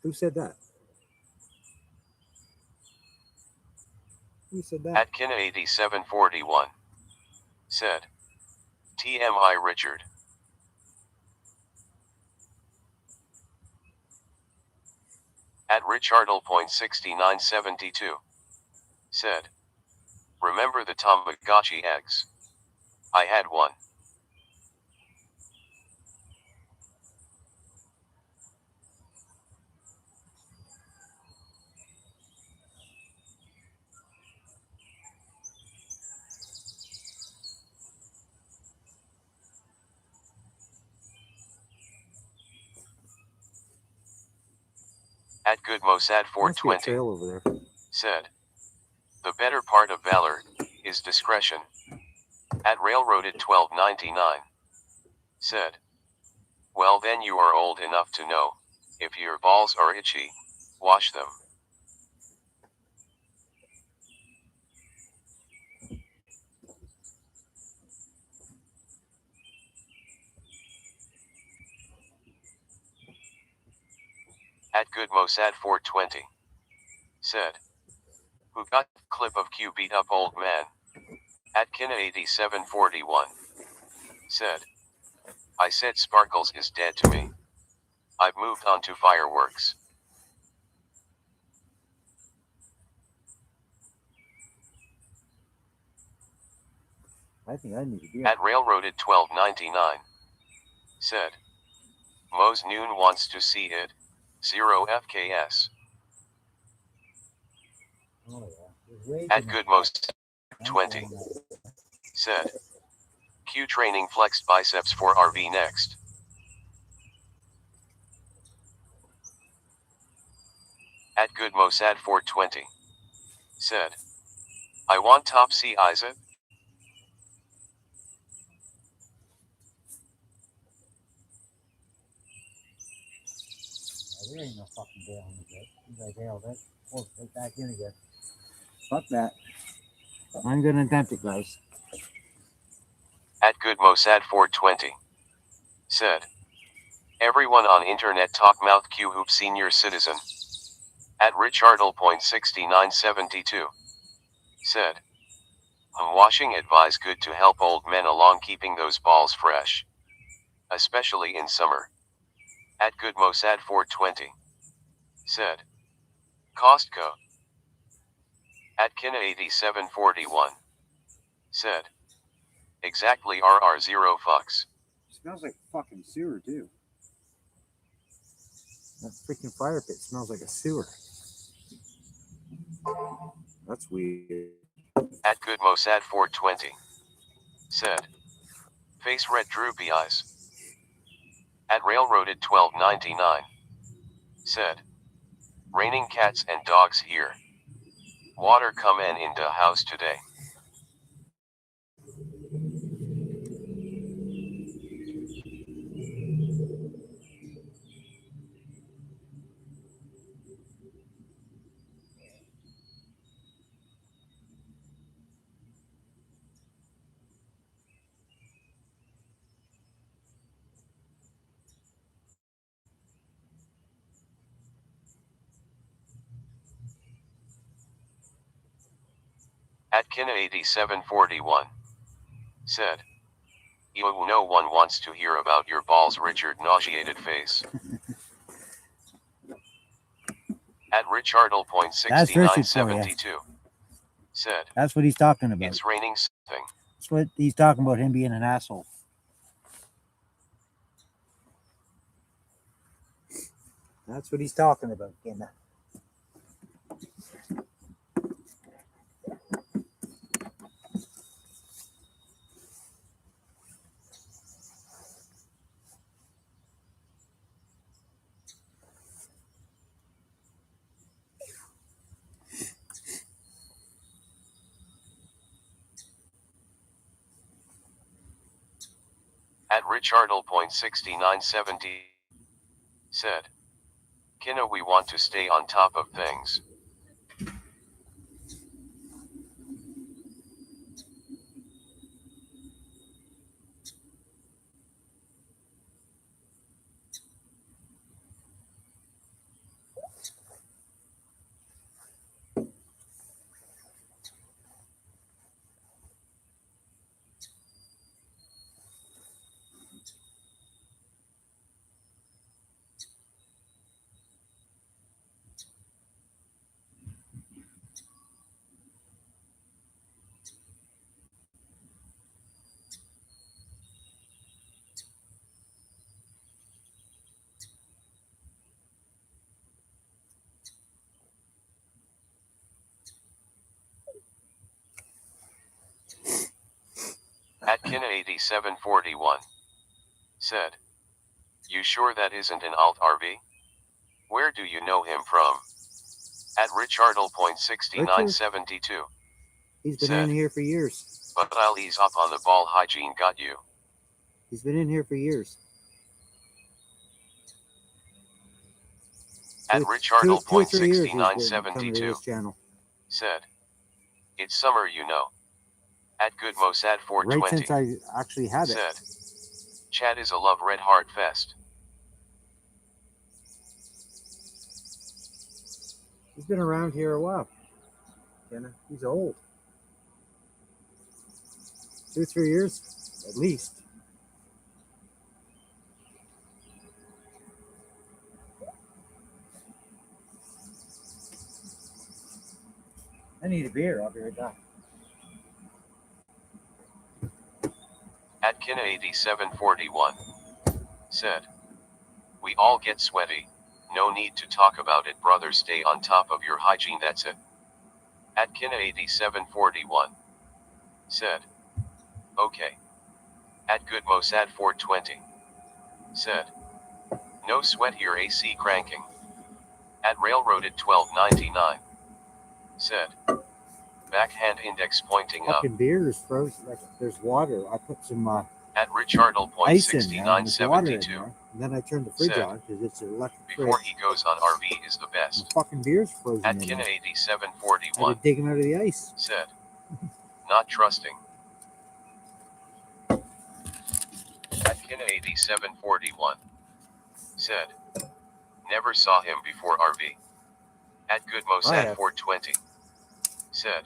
Who said that? Who said that? At Kina8741 said, TMI Richard. At Richardle.6972 said, remember the Tamagotchi eggs? I had one. At GoodMosad420 trail over there. said, the better part of valor is discretion. At Railroaded1299 said, well then you are old enough to know, if your balls are itchy, wash them. At GoodMosad420 said, who got clip of Q beat up old man? At Kina8741 said, I said Sparkles is dead to me. I've moved on to fireworks. I think I need to be At Railroaded1299 said, Mo's Noon wants to see it. 0 FKS. Oh, yeah. At GoodMost20 said, Q training flexed biceps for RV next. At GoodMosad420 said, I want top C Isa. There ain't no fucking bail in it yet. You guys bailed it. Oh, right back in again. Fuck that. I'm gonna attempt it, guys. At GoodMosad420 said, everyone on internet talk mouth Q hoop senior citizen. At Richardle.6972 said, washing advise good to help old men along keeping those balls fresh. Especially in summer. At GoodMosad420 said, Costco. At Kina8741 said, exactly RR0 fucks. Smells like fucking sewer too. That freaking fire pit smells like a sewer. That's weird. At GoodMosad420 said, face red droopy eyes. At Railroaded1299 said, raining cats and dogs here. Water come in into house today. At Kina8741 said, no one wants to hear about your balls, Richard nauseated face. At Richardle.6972 said, that's what he's talking about. It's raining something. That's what he's talking about, him being an asshole. That's what he's talking about, Kenna. At Richardle.6970 said. Kinna, we want to stay on top of things. At Kinna8741 said. You sure that isn't an alt RV? Where do you know him from? At Richardle.6972 He's been said, in here for years. but I'll ease up on the ball hygiene, got you. He's been in here for years. At Two or 3 years he's been coming to Richardle.6972 this channel. said, it's summer, you know. At GoodMosad420 Right since I actually had it. said, Chad is a love red heart fest. He's been around here a while. He's old. 2 or 3 years, at least. I need a beer. I'll be right back. At Kinna8741 said, we all get sweaty. No need to talk about it, brother. Stay on top of your hygiene, that's it. At Kinna8741 said, okay. At GoodMosad420 said, no sweat here, AC cranking. At Railroaded1299 said, backhand index pointing up. Fucking beer is frozen. Like, there's water. I put some At ice in there. And there's water in Richardle.6972 there. And then I turned the fridge said, on because it's an electric before fridge. he goes on RV is the The best. fucking beer's frozen At in there. I had Kinna8741 to dig him out of the ice. said, not trusting. At Kinna8741 said, never saw him before RV. At GoodMosad420 said,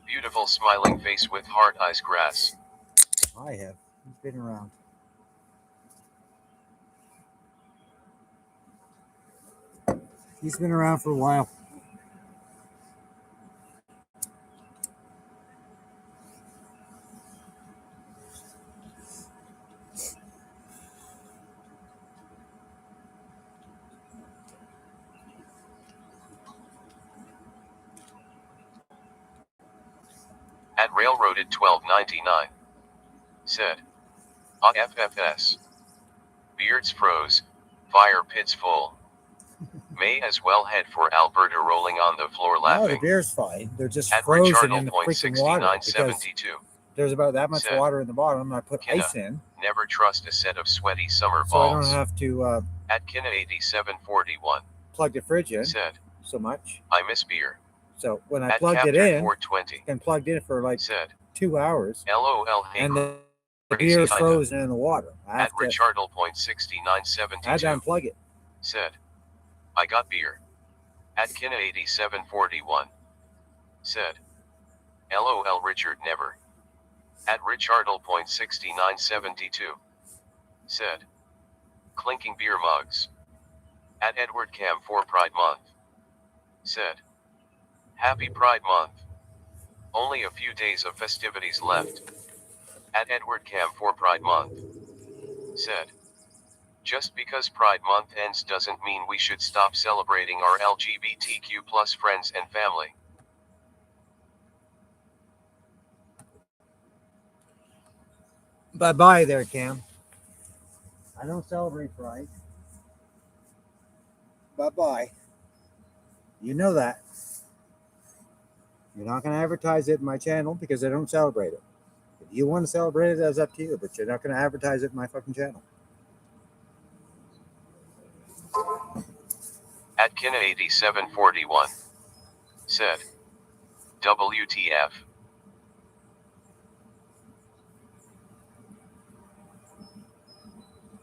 beautiful smiling face with heart eyes grass. I have. He's been around. He's been around for a while. At Railroaded1299 said, FFS. Beards froze, fire pits full. May as well head for Alberta, rolling on the floor No, the laughing. beer's fine. They're just At frozen in the freaking water because Richardle.6972 there's about that much said, water in the bottom. I put Kinna, ice in, never trust a set of sweaty summer so I don't balls. have to At Kinna8741 plug the fridge in said, so much. I miss beer. So when I At plugged it in, Captain420 and plugged in for like said, 2 hours, LOL hey and the crazy beer is kinda. frozen in the water. I At have to, I had to Richardle.6972 unplug it. said, I got beer. At Kinna8741 said, LOL Richard never. At Richardle.6972 said, clinking beer mugs. At Edward Cam for Pride Month said, Happy Pride Month. Only a few days of festivities left. At Edward Cam for Pride Month said, just because Pride Month ends doesn't mean we should stop celebrating our LGBTQ plus friends and family. Bye-bye there, Cam. I don't celebrate Pride. Bye-bye. You know that. You're not going to advertise it in my channel because I don't celebrate it. If you want to celebrate it, that's up to you, but you're not going to advertise it in my fucking channel. At Kina8741. Said. WTF.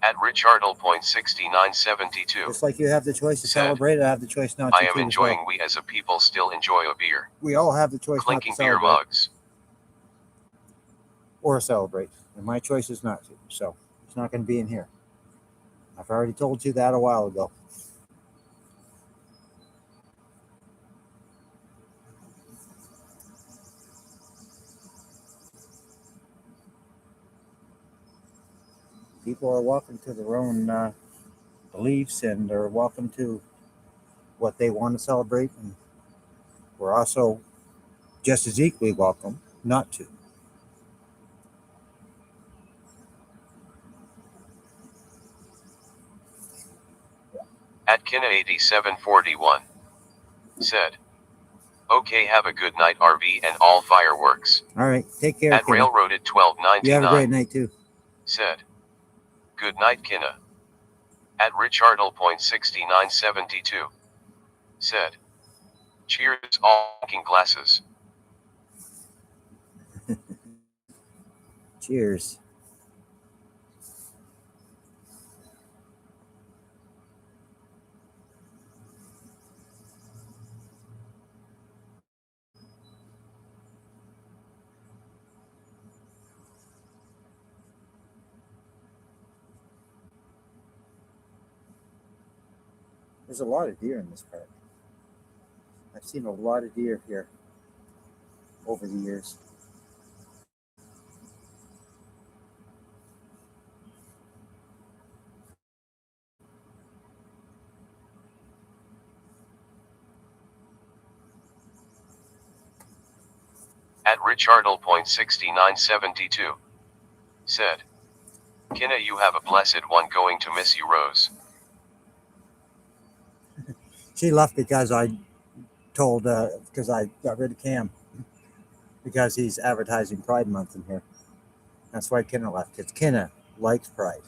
At Richardle.6972. Just like you have the choice to Said, celebrate, I have the choice not to. I am enjoying we as a people still enjoy a beer. We all have the choice Clinking not to beer celebrate mugs. or celebrate. And my choice is not to. So it's not going to be in here. I've already told you that a while ago. People are welcome to their own beliefs, and they're welcome to what they want to celebrate. And we're also just as equally welcome not to. At Kina8741. Said. Okay, have a good night, RV and all fireworks. All right, take care. At Railroaded 1299. You have a great night too. Said. Good night, Kina. At Richardle.6972. Said. Cheers, all drinking glasses. Cheers. There's a lot of deer in this park. I've seen a lot of deer here over the years. At Richardle.6972. Said. Kina, you have a blessed one, going to miss you, Rose. She left because I told, because I got rid of Cam because he's advertising Pride Month in here. That's why Kenna left, because Kenna likes Pride.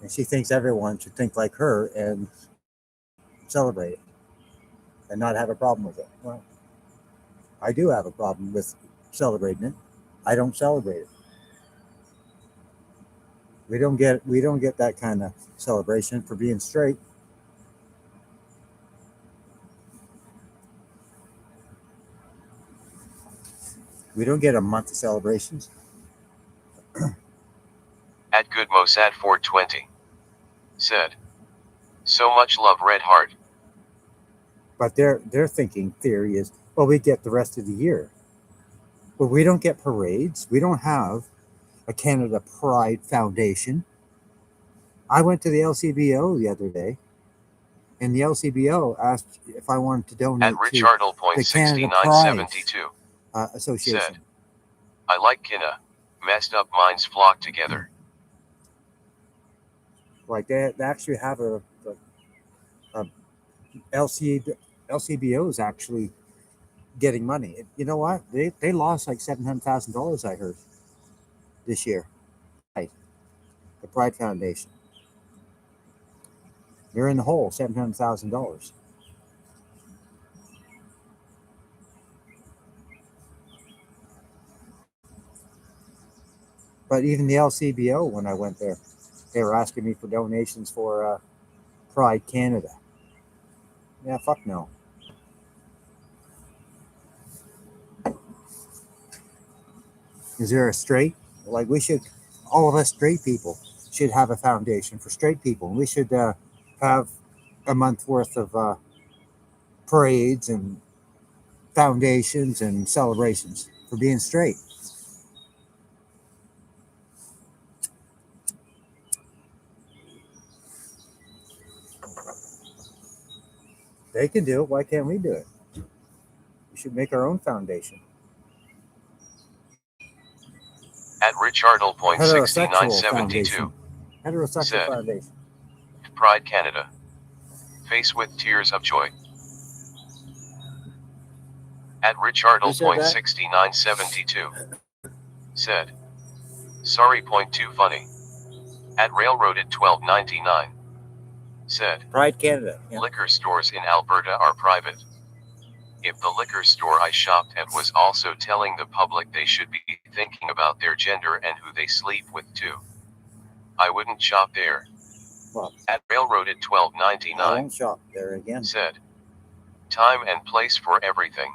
And she thinks everyone should think like her and celebrate it and not have a problem with it. Well, I do have a problem with celebrating it. I don't celebrate it. We don't get that kind of celebration for being straight. We don't get a month of celebrations. At Good Mossad 420. Said. So much love, Red Heart. But their thinking theory is, well, we get the rest of the year. But we don't get parades. We don't have a Canada Pride Foundation. I went to the LCBO the other day, and the LCBO asked if I wanted to donate At Richardle.6972. Association. Said. I like Kina. Messed up minds flock together. Like they actually have a LCBO is actually getting money. You know what? They lost like $700,000, I heard, this year. Right. The Pride Foundation. They're in the hole, $700,000. But even the LCBO, when I went there, they were asking me for donations for Pride Canada. Yeah, fuck no. Is there a straight? Like, we should, all of us straight people should have a foundation for straight people. We should have a month worth of parades and foundations and celebrations for being straight. They can do it. Why can't we do it? We should make our own foundation. At Richardle.6972. Heterosexual foundation. Pride Canada. Face with tears of joy. At Richardle.6972. Said. Sorry, point too funny. At Railroaded 1299. said. Pride Canada. Yeah. Liquor stores in Alberta are private. If the liquor store I shopped at was also telling the public they should be thinking about their gender and who they sleep with too, I wouldn't shop there. Well, At Railroad at I 1299, won't shop there again. said. Time and place for everything.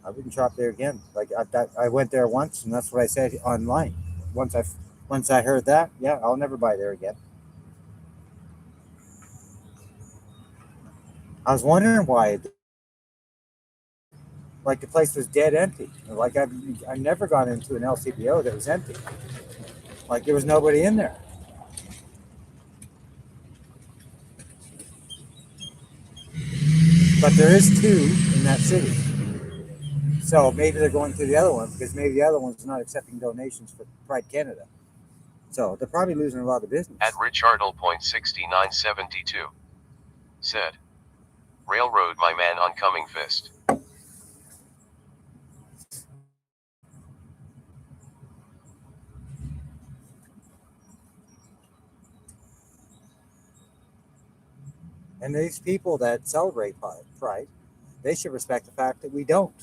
I wouldn't shop there again. Like I went there once, and that's what I said online. Once I heard that, yeah, I'll never buy there again. I was wondering why, like the place was dead empty. Like I've never gone into an LCBO that was empty. Like there was nobody in there. But there is two in that city. So maybe they're going to the other one because maybe the other one's not accepting donations for Pride Canada. So they're probably losing a lot of business. At Richardle.6972, said. Railroad my man oncoming fist. And these people that celebrate Pride, they should respect the fact that we don't.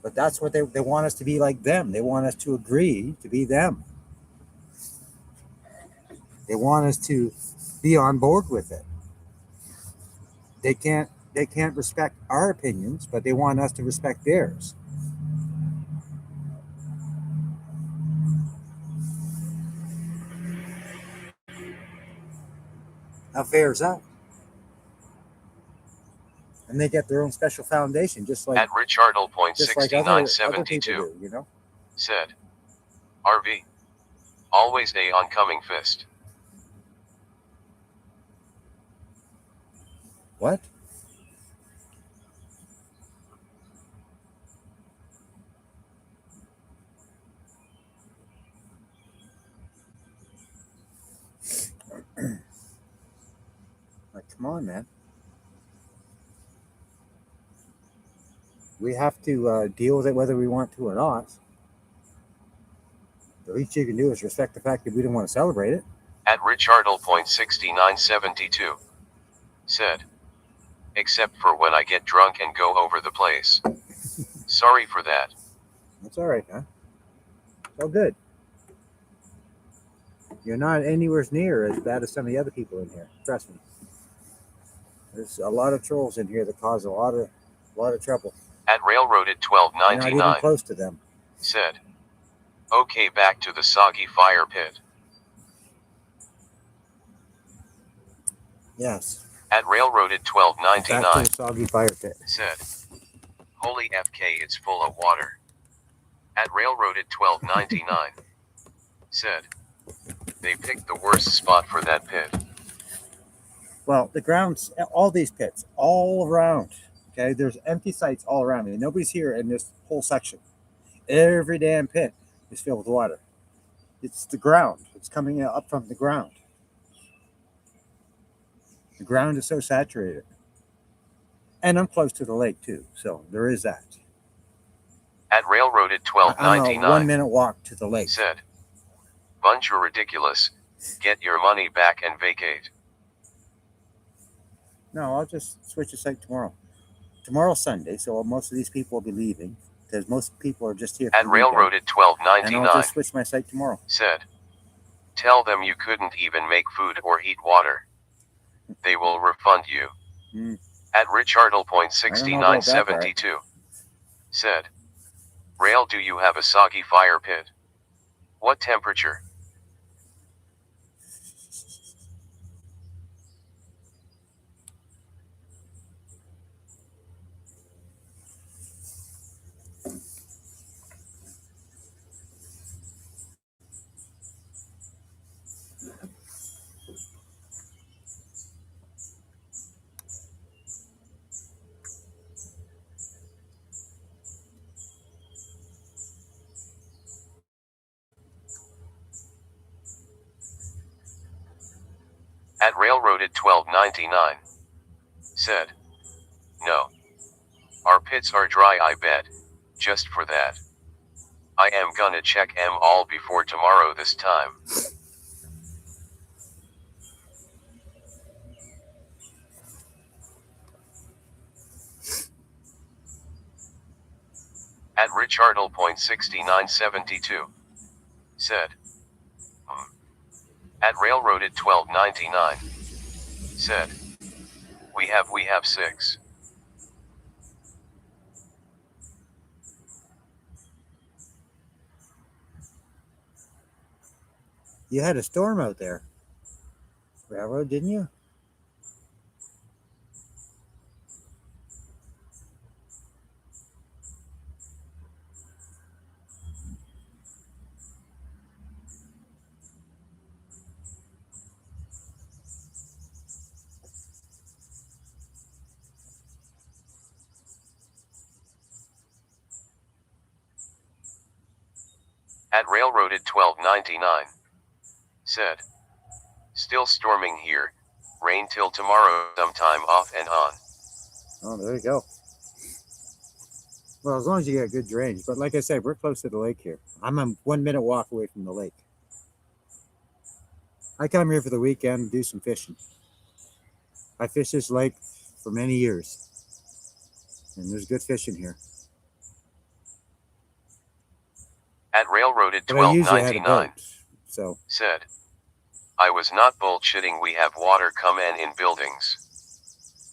But that's what they want us to be like them. They want us to agree to be them. They want us to be on board with it. They can't respect our opinions, but they want us to respect theirs. How fair is that? And they get their own special foundation, just like At other people Richardle.6972, do, you know? said. RV. Always a oncoming fist. What? Like, come on, man. We have to deal with it whether we want to or not. The least you can do is respect the fact that we don't want to celebrate it. At Richardle.6972, said. Except for when I get drunk and go over the place. Sorry for that. That's all right, huh? It's all good. You're not anywhere near as bad as some of the other people in here. Trust me. There's a lot of trolls in here that cause a lot of trouble. At Railroad at You're not even 1299, close to them. said. Okay, back to the soggy fire pit. Yes. At Railroad at Back to 1299, the soggy fire pit. said. Holy FK, it's full of water. At Railroad at 1299, said. They picked the worst spot for that pit. Well, the grounds, all these pits, all around. Okay, there's empty sites all around me. Nobody's here in this whole section. Every damn pit is filled with water. It's the ground. It's coming up from the ground. The ground is so saturated. And I'm close to the lake too, so there is that. At Railroad at I don't know, 1 1299, minute walk to the lake. said. Bunch are ridiculous. Get your money back and vacate. No, I'll just switch the site tomorrow. Tomorrow's Sunday, so most of these people will be leaving because most people are just here for At the weekend. Railroad at And I'll 1299, just switch my site tomorrow. said. Tell them you couldn't even make food or heat water. They will refund you. Mm. At I don't know about that Richardle.6972, said. Rail, do you have a soggy fire pit? What temperature? At Railroad at 1299, said. No. Our pits are dry, I bet. Just for that. I am gonna check 'em all before tomorrow this time. At Richardle.6972 said. At Railroaded 1299 said. We have 6. You had a storm out there, Railroad, didn't you? At Railroaded 1299 said. Still storming here. Rain till tomorrow sometime off and on. Oh, there you go. Well, as long as you get good drainage. But like I said, we're close to the lake here. I'm a 1 minute walk away from the lake. I come here for the weekend and do some fishing. I fish this lake for many years. And there's good fishing here. At Railroaded But I usually had a 1299 boat. So said. I was not bullshitting, we have water come in buildings.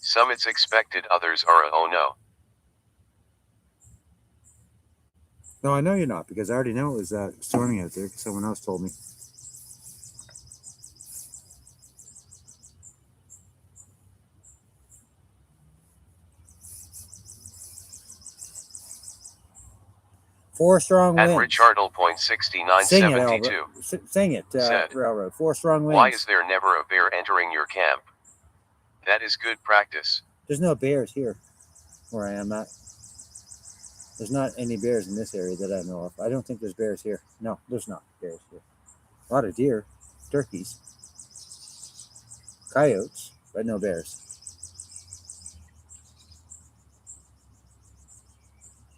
Some it's expected, others are a oh no. no, I know you're not, because I already know it was storming out there because someone else told me. Four strong At winds. Sing it, Richardle.6972 Albert. Sing it, said. Railroad. Four strong winds. Why is there never a bear entering your camp? That is good practice. There's no bears here where I am at. There's not any bears in this area that I know of. I don't think there's bears here. No, there's not bears here. A lot of deer, turkeys, coyotes, but no bears.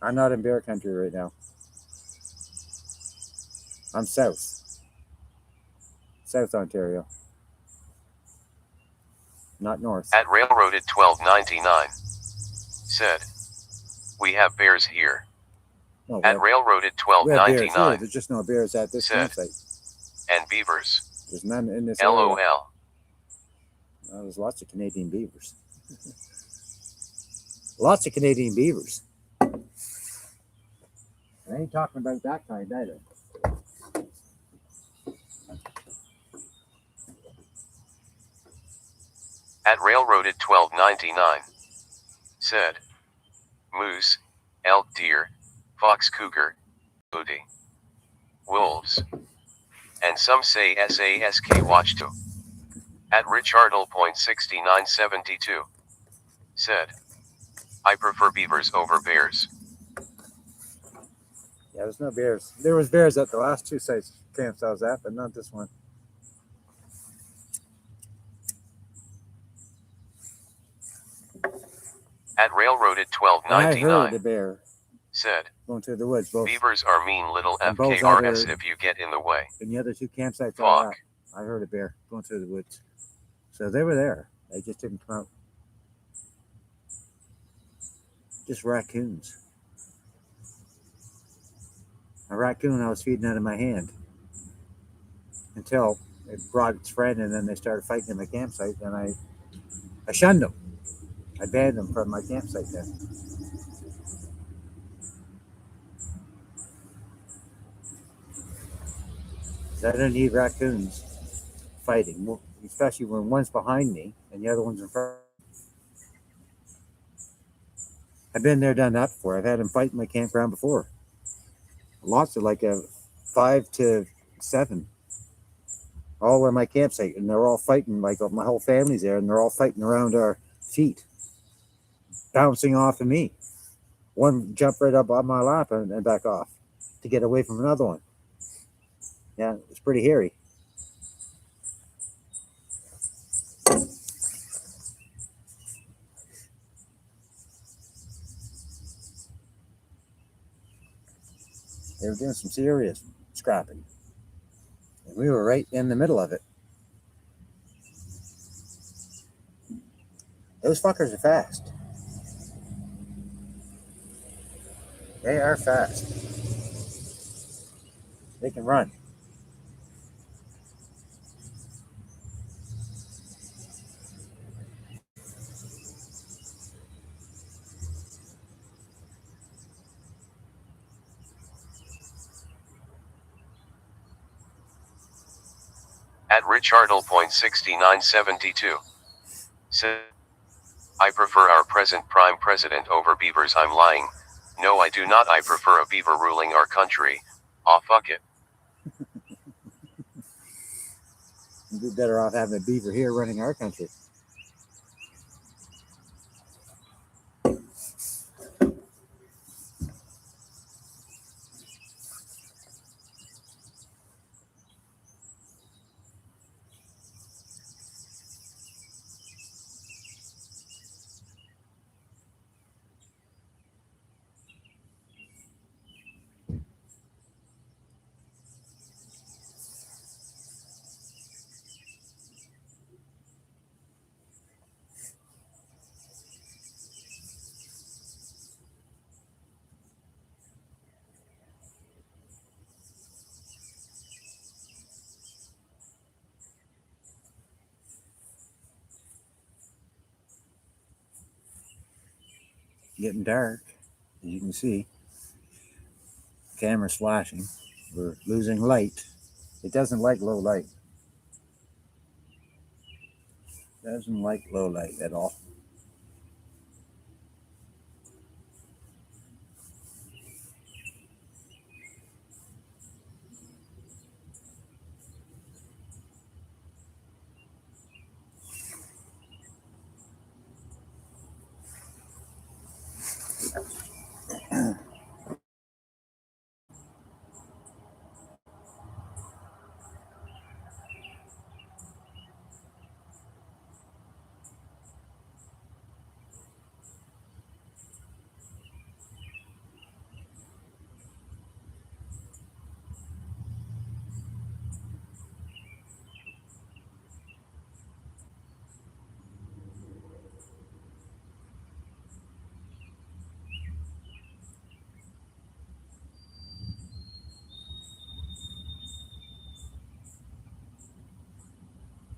I'm not in bear country right now. I'm south Ontario, not north. At Railroaded 1299 said. We have bears here. No, At Railroaded we have bears here. 1299 There's just no bears at this said. campsite. And beavers. There's none in this area. LOL. There's lots of Canadian beavers. Lots of Canadian beavers. I ain't talking about that kind either. At Railroaded 1299 said. Moose, elk, deer, fox, cougar, coyote, wolves, and some say SASK watch too. At Richardle.6972 said. I prefer beavers over bears. Yeah, there's no bears. There was bears at the last two camps I was at, but not this one. At Railroaded I heard a 1299 bear said. going through the woods. Both Beavers are mean little And both FKRS other- if you get in the way. in the other two campsites I was Fuck. at, I heard a bear going through the woods. So they were there. They just didn't come out. Just raccoons. A raccoon I was feeding out of my hand until it brought its friend, and then they started fighting in my campsite, and I shunned them. I banned them from my campsite then. So I don't need raccoons fighting, especially when one's behind me and the other one's in front. I've been there, done that before. I've had them fight in my campground before. Lots of like a 5 to 7, all in my campsite, and they're all fighting. Like my whole family's there, and they're all fighting around our feet, bouncing off of me. One jumped right up on my lap and back off to get away from another one. Yeah, it's pretty hairy. They were doing some serious scrapping. And we were right in the middle of it. Those fuckers are fast. They are fast. They can run. At Richardle.6972. Said, I prefer our present prime president over beavers. I'm lying. No, I do not. I prefer a beaver ruling our country. Aw, fuck it. We'd be better off having a beaver here running our country. Getting dark, as you can see. Camera's flashing. We're losing light. It doesn't like low light. Doesn't like low light at all.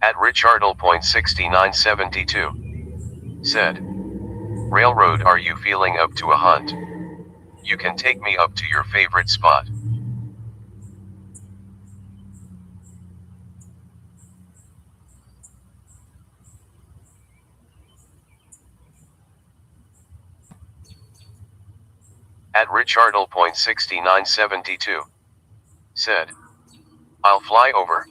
At Richardle.6972. Said, Railroad, are you feeling up to a hunt? You can take me up to your favorite spot. At Richardle.6972. Said, I'll fly over.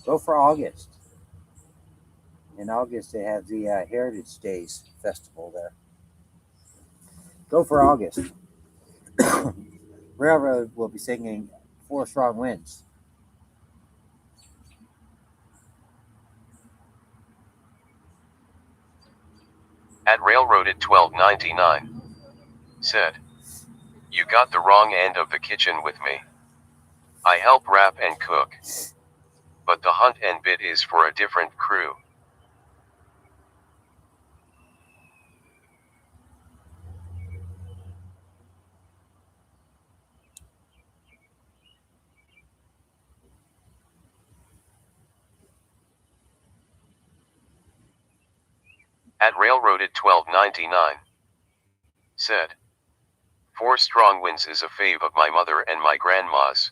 Go for August. In August, they have the Heritage Days Festival there. Go for August. Railroad will be singing Four Strong Winds. At Railroad at 1299. Said, you got the wrong end of the kitchen with me. I help wrap and cook. But the hunt and bit is for a different crew. At Railroad at 1299. Said, Four Strong Winds is a fave of my mother and my grandma's.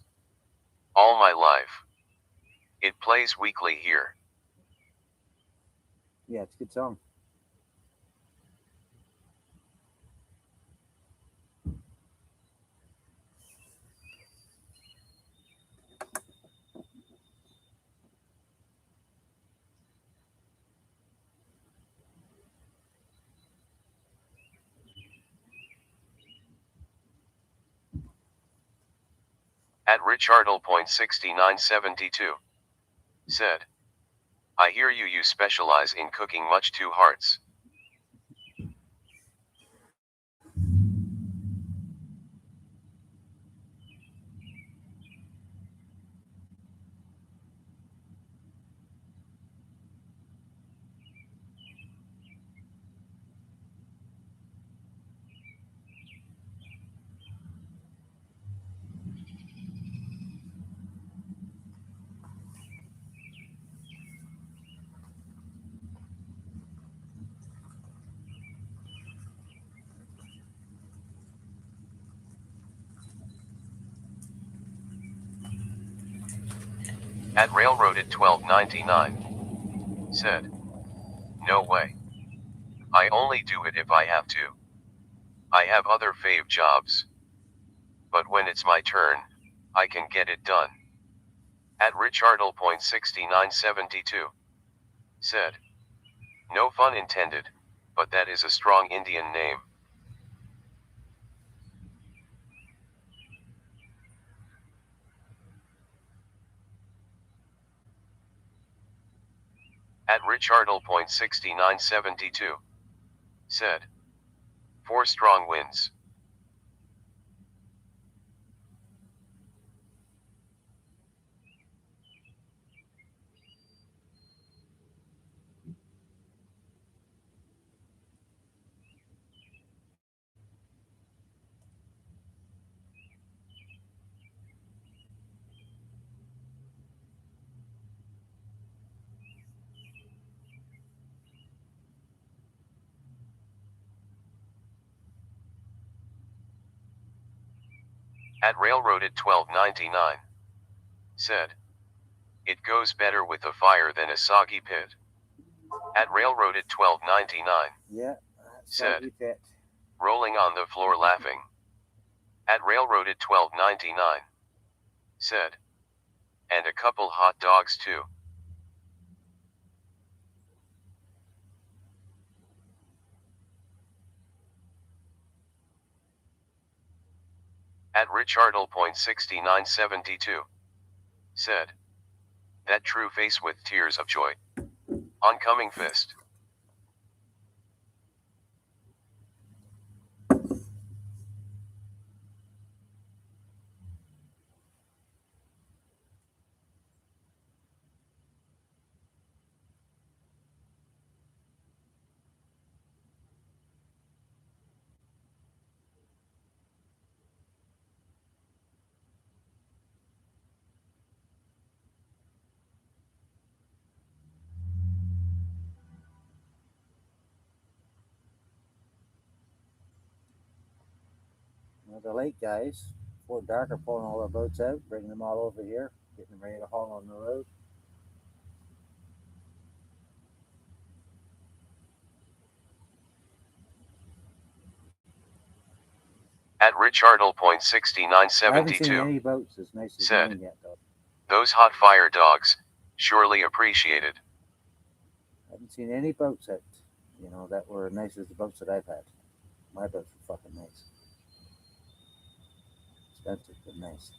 All my life. It plays weekly here. Yeah, it's a good song. At Richardle.6972 said, I hear you specialize in cooking much two hearts. At Railroaded1299 said, no way. I only do it if I have to. I have other fave jobs. But when it's my turn, I can get it done. At Richardle.6972 said, no fun intended, but that is a strong Indian name. At Richardle.6972 said, 4 strong wins. At Railroaded1299 said, it goes better with a fire than a soggy pit. At Railroaded1299 said, rolling on the floor laughing. At Railroaded1299 said, and a couple hot dogs too. At Richardle.6972 said, that true face with tears of joy. Oncoming fist. Well, the lake guys, before dark, are pulling all our boats out, bringing them all over here, getting them ready to haul on the road. At I haven't seen Richardle.6972 any boats as nice as said, mine yet, though. those hot fire dogs, surely appreciated. I haven't seen any boats that, that were as nice as the boats that I've had. My boats were fucking nice. Expensive, but nice.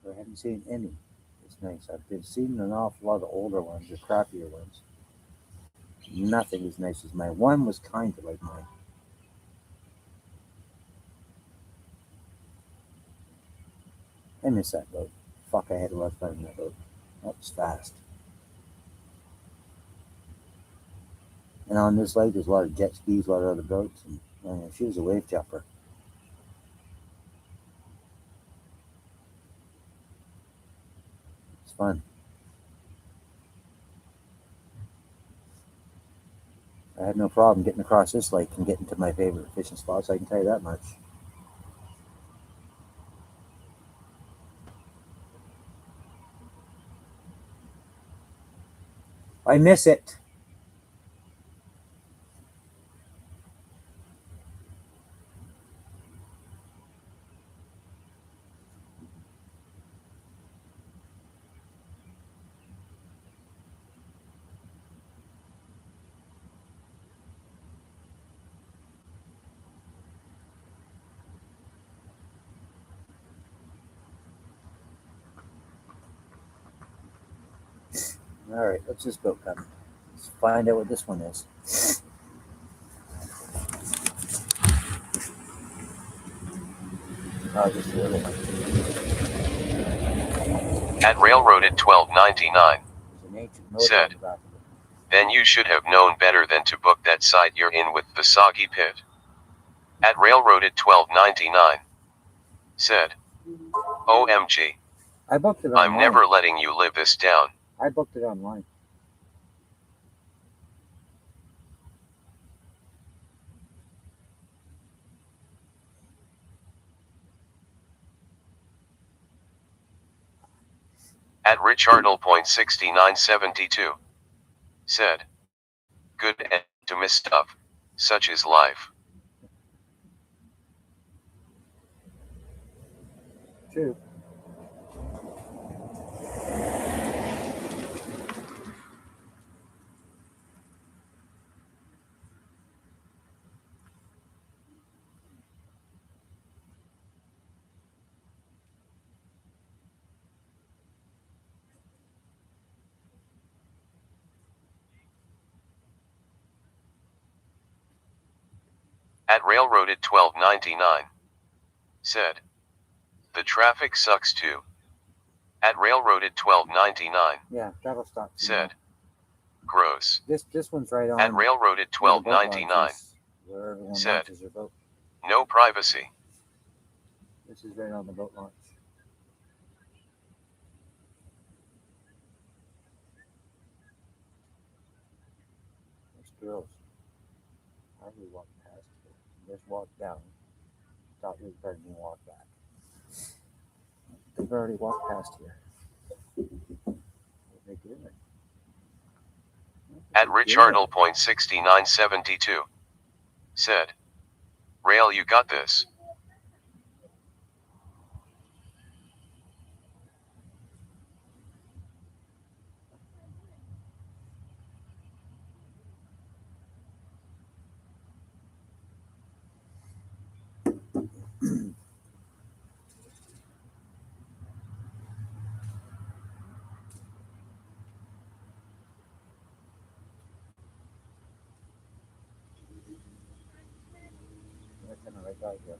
But I haven't seen any. It's nice. I've been seeing an awful lot of older ones, or crappier ones. Nothing as nice as mine. One was kind of like mine. I miss that boat. Fuck, I had a lot of fun in that boat. That was fast. And on this lake, there's a lot of jet skis, a lot of other boats, and she was a wave jumper. It's fun. I had no problem getting across this lake and getting to my favorite fishing spots. I can tell you that much. I miss it. All right, what's this boat coming? Let's find out what this one is. Oh, just a little one. At Railroaded 1299. There's an ancient motor Said. on the back of it. Then you should have known better than to book that site you're in with the soggy pit. At Railroaded 1299. Said. OMG. I booked it online. I'm never letting you live this down. I booked it online. At Richardle.6972. Said. Good end to miss stuff. Such is life. True. At Railroaded 1299. Said. The traffic sucks too. At Railroaded 1299. Yeah, that'll stop. Said. Gross. This one's right on. At Railroaded 1299. Where everyone Said. launches their boat. No privacy. This is right on the boat launch. There's girls. How do we walk past here? Just walk down. Thought we were going to walk back. They've already walked past here. What are they doing? At Richardle.6972. Said. Rail, you got this. That's kind of right out here.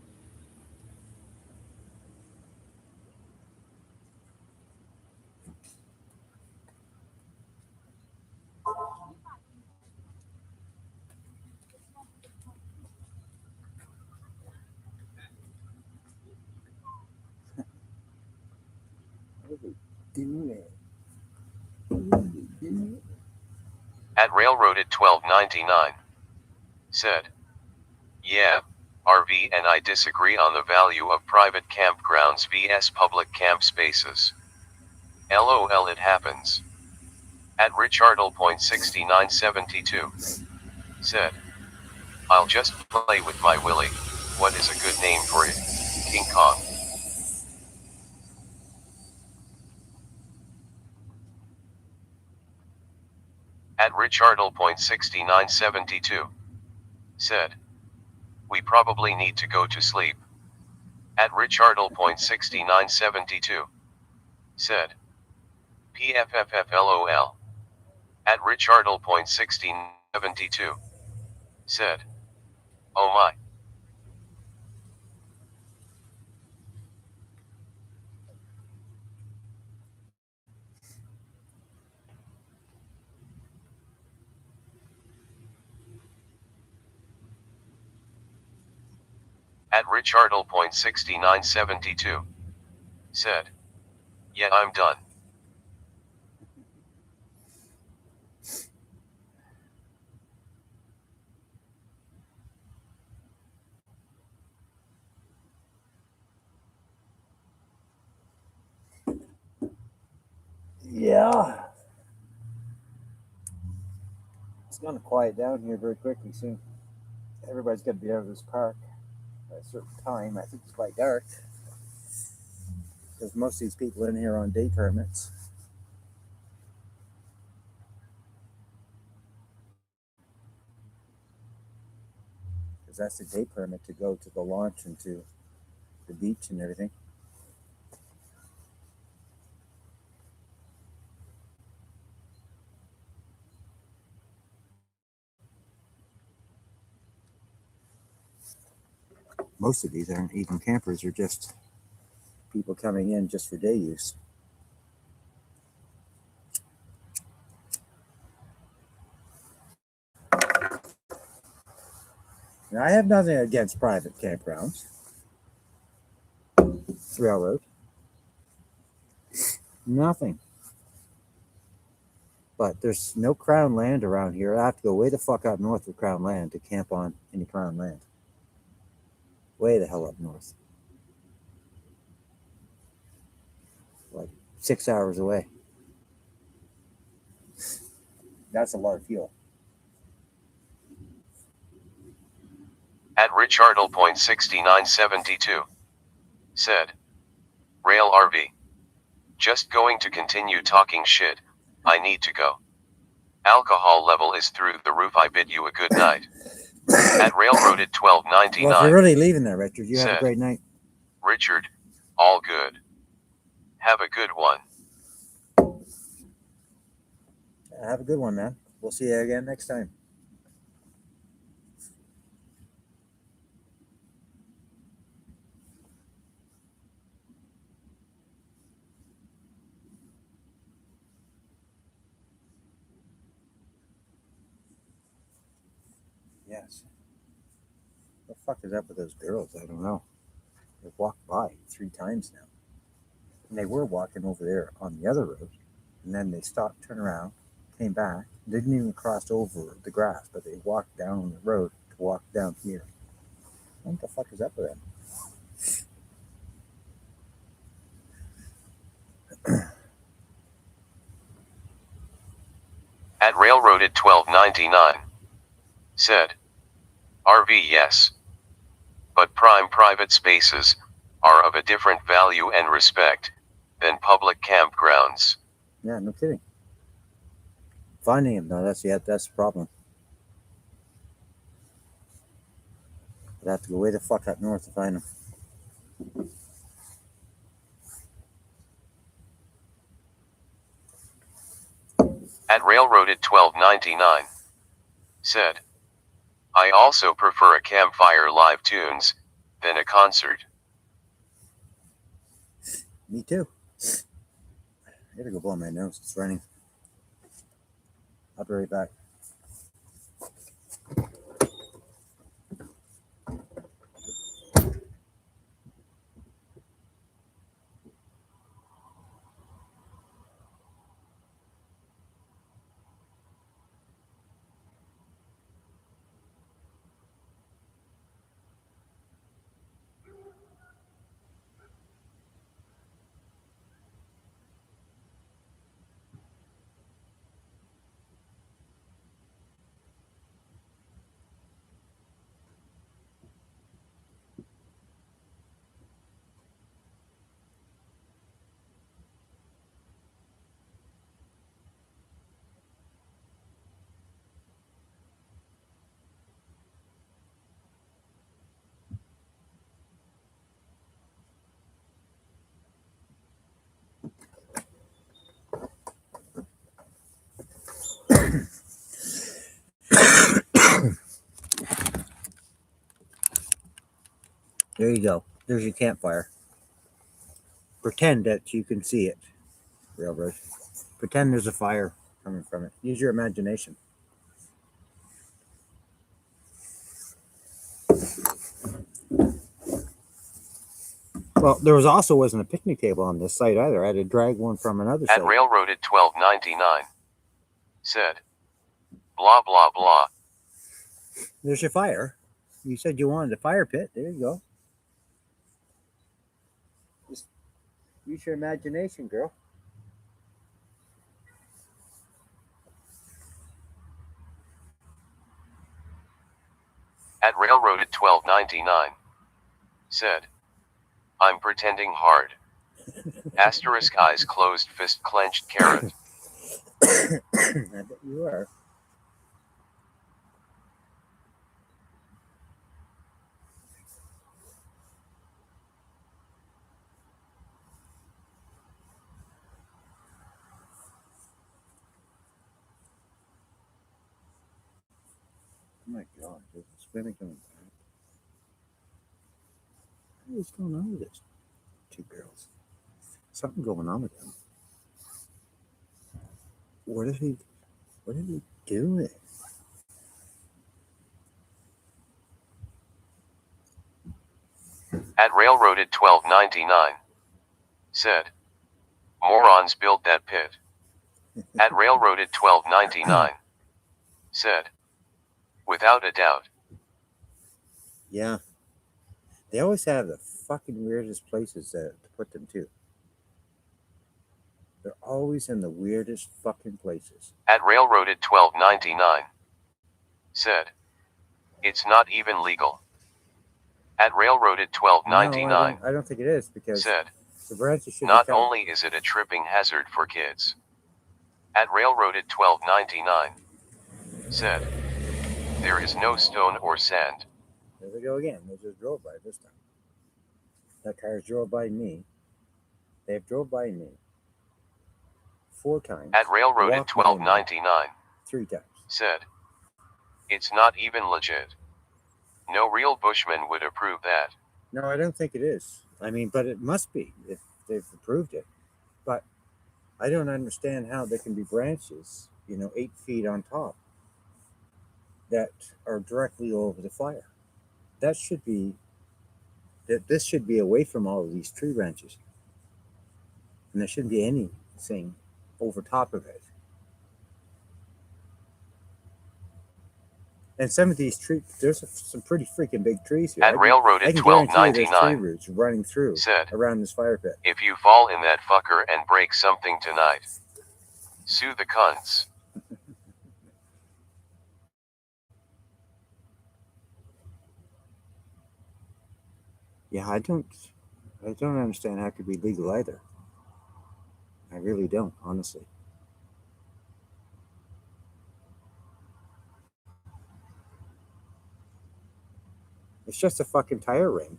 What are they doing? At Railroaded 1299. Said. Yeah, RV and I disagree on the value of private campgrounds vs public camp spaces. LOL, it happens. At Richardle.6972. Said. I'll just play with my Willy. What is a good name for it? King Kong. At Richardle.6972. Said. We probably need to go to sleep. At Richardle.6972. Said. PFFFLOL. At Richardle.6972. Said. Oh my. At Richardle.6972. Said. Yeah, I'm done. Yeah. It's going to quiet down here very quickly soon. Everybody's got to be out of this park at a certain time. I think it's by dark. Because most of these people in here are on day permits. Because that's the day permit to go to the launch and to the beach and everything. most of these aren't even campers, they're just people coming in just for day use. Now, I have nothing against private campgrounds, railroad, nothing. But there's no crown land around here. I have to go way the fuck up north of crown land to camp on any crown land. Way the hell up north. Like 6 hours away. That's a lot of fuel. At Richardle.6972 said, Rail RV. Just going to continue talking shit, I need to go. Alcohol level is through the roof, I bid you a good night. At Railroaded 1299. Well, if you're really leaving there, Richard, you have a said, great night. Richard, all good. Have a good one. Have a good one, man. We'll see you again next time. Yes. What the fuck is up with those girls? I don't know. They've walked by 3 times now. And they were walking over there on the other road. And then they stopped, turned around, came back, didn't even cross over the grass, but they walked down the road to walk down here. What the fuck is up with them? At Railroaded 1299 said, RV yes. But prime private spaces are of a different value and respect than public campgrounds. Yeah, no kidding. Finding them, though, that's the problem. I'd have to go way the fuck up north to find them. At Railroaded 1299 said, I also prefer a campfire live tunes than a concert. Me too. I gotta go blow my nose. It's raining. I'll be right back. There you go. There's your campfire. Pretend that you can see it, railroad. Pretend there's a fire coming from it. Use your imagination. Well, there wasn't a picnic table on this site either. I had to drag one from another At site. Railroaded 1299 said, blah blah blah. There's your fire. You said you wanted a fire pit. There you go. Just use your imagination, girl. At Railroaded 1299 said, I'm pretending hard. Asterisk eyes closed, fist clenched, carrot. I bet you are. Oh my god, there's a spinning coming back. What is going on with this? Two girls. Something going on with them. What are they doing? At Railroaded 1299. Said. Morons built that pit. At Railroaded 1299. Said. Without a doubt. Yeah. They always have the fucking weirdest places to put them to. They're always in the weirdest fucking places. At Railroaded 1299. Said. It's not even legal. At Railroaded 1299. No, I don't think it is because said. the branches should Not be cut. only is it a tripping hazard for kids. At Railroaded 1299. Said. There is no stone or sand. There we go again. They just drove by this time. That car drove by me. They've drove by me 4 times. At Railroaded 1299. 3 times. Said. It's not even legit. No real bushman would approve that. No, I don't think it is. I mean, but it must be if they've approved it. But I don't understand how there can be branches, 8 feet on top that are directly over the fire. This should be away from all of these tree branches. And there shouldn't be anything over top of it. And some of these trees, there's some pretty freaking big trees here. At Railroaded 1299. There's tree roots running through said, around this fire pit. If you fall in that fucker and break something tonight, sue the cunts. Yeah, I don't understand how it could be legal either. I really don't, honestly. It's just a fucking tire ring.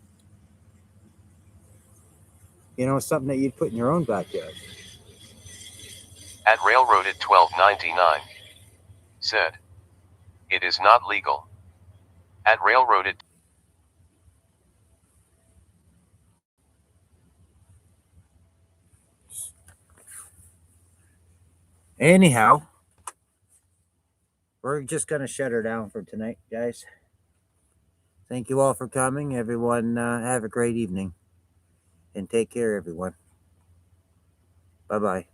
It's something that you'd put in your own backyard. At Railroaded 1299. Said. It is not legal. At Railroaded. Anyhow, we're just going to shut her down for tonight, guys. Thank you all for coming. Everyone, have a great evening. And take care, everyone. Bye-bye.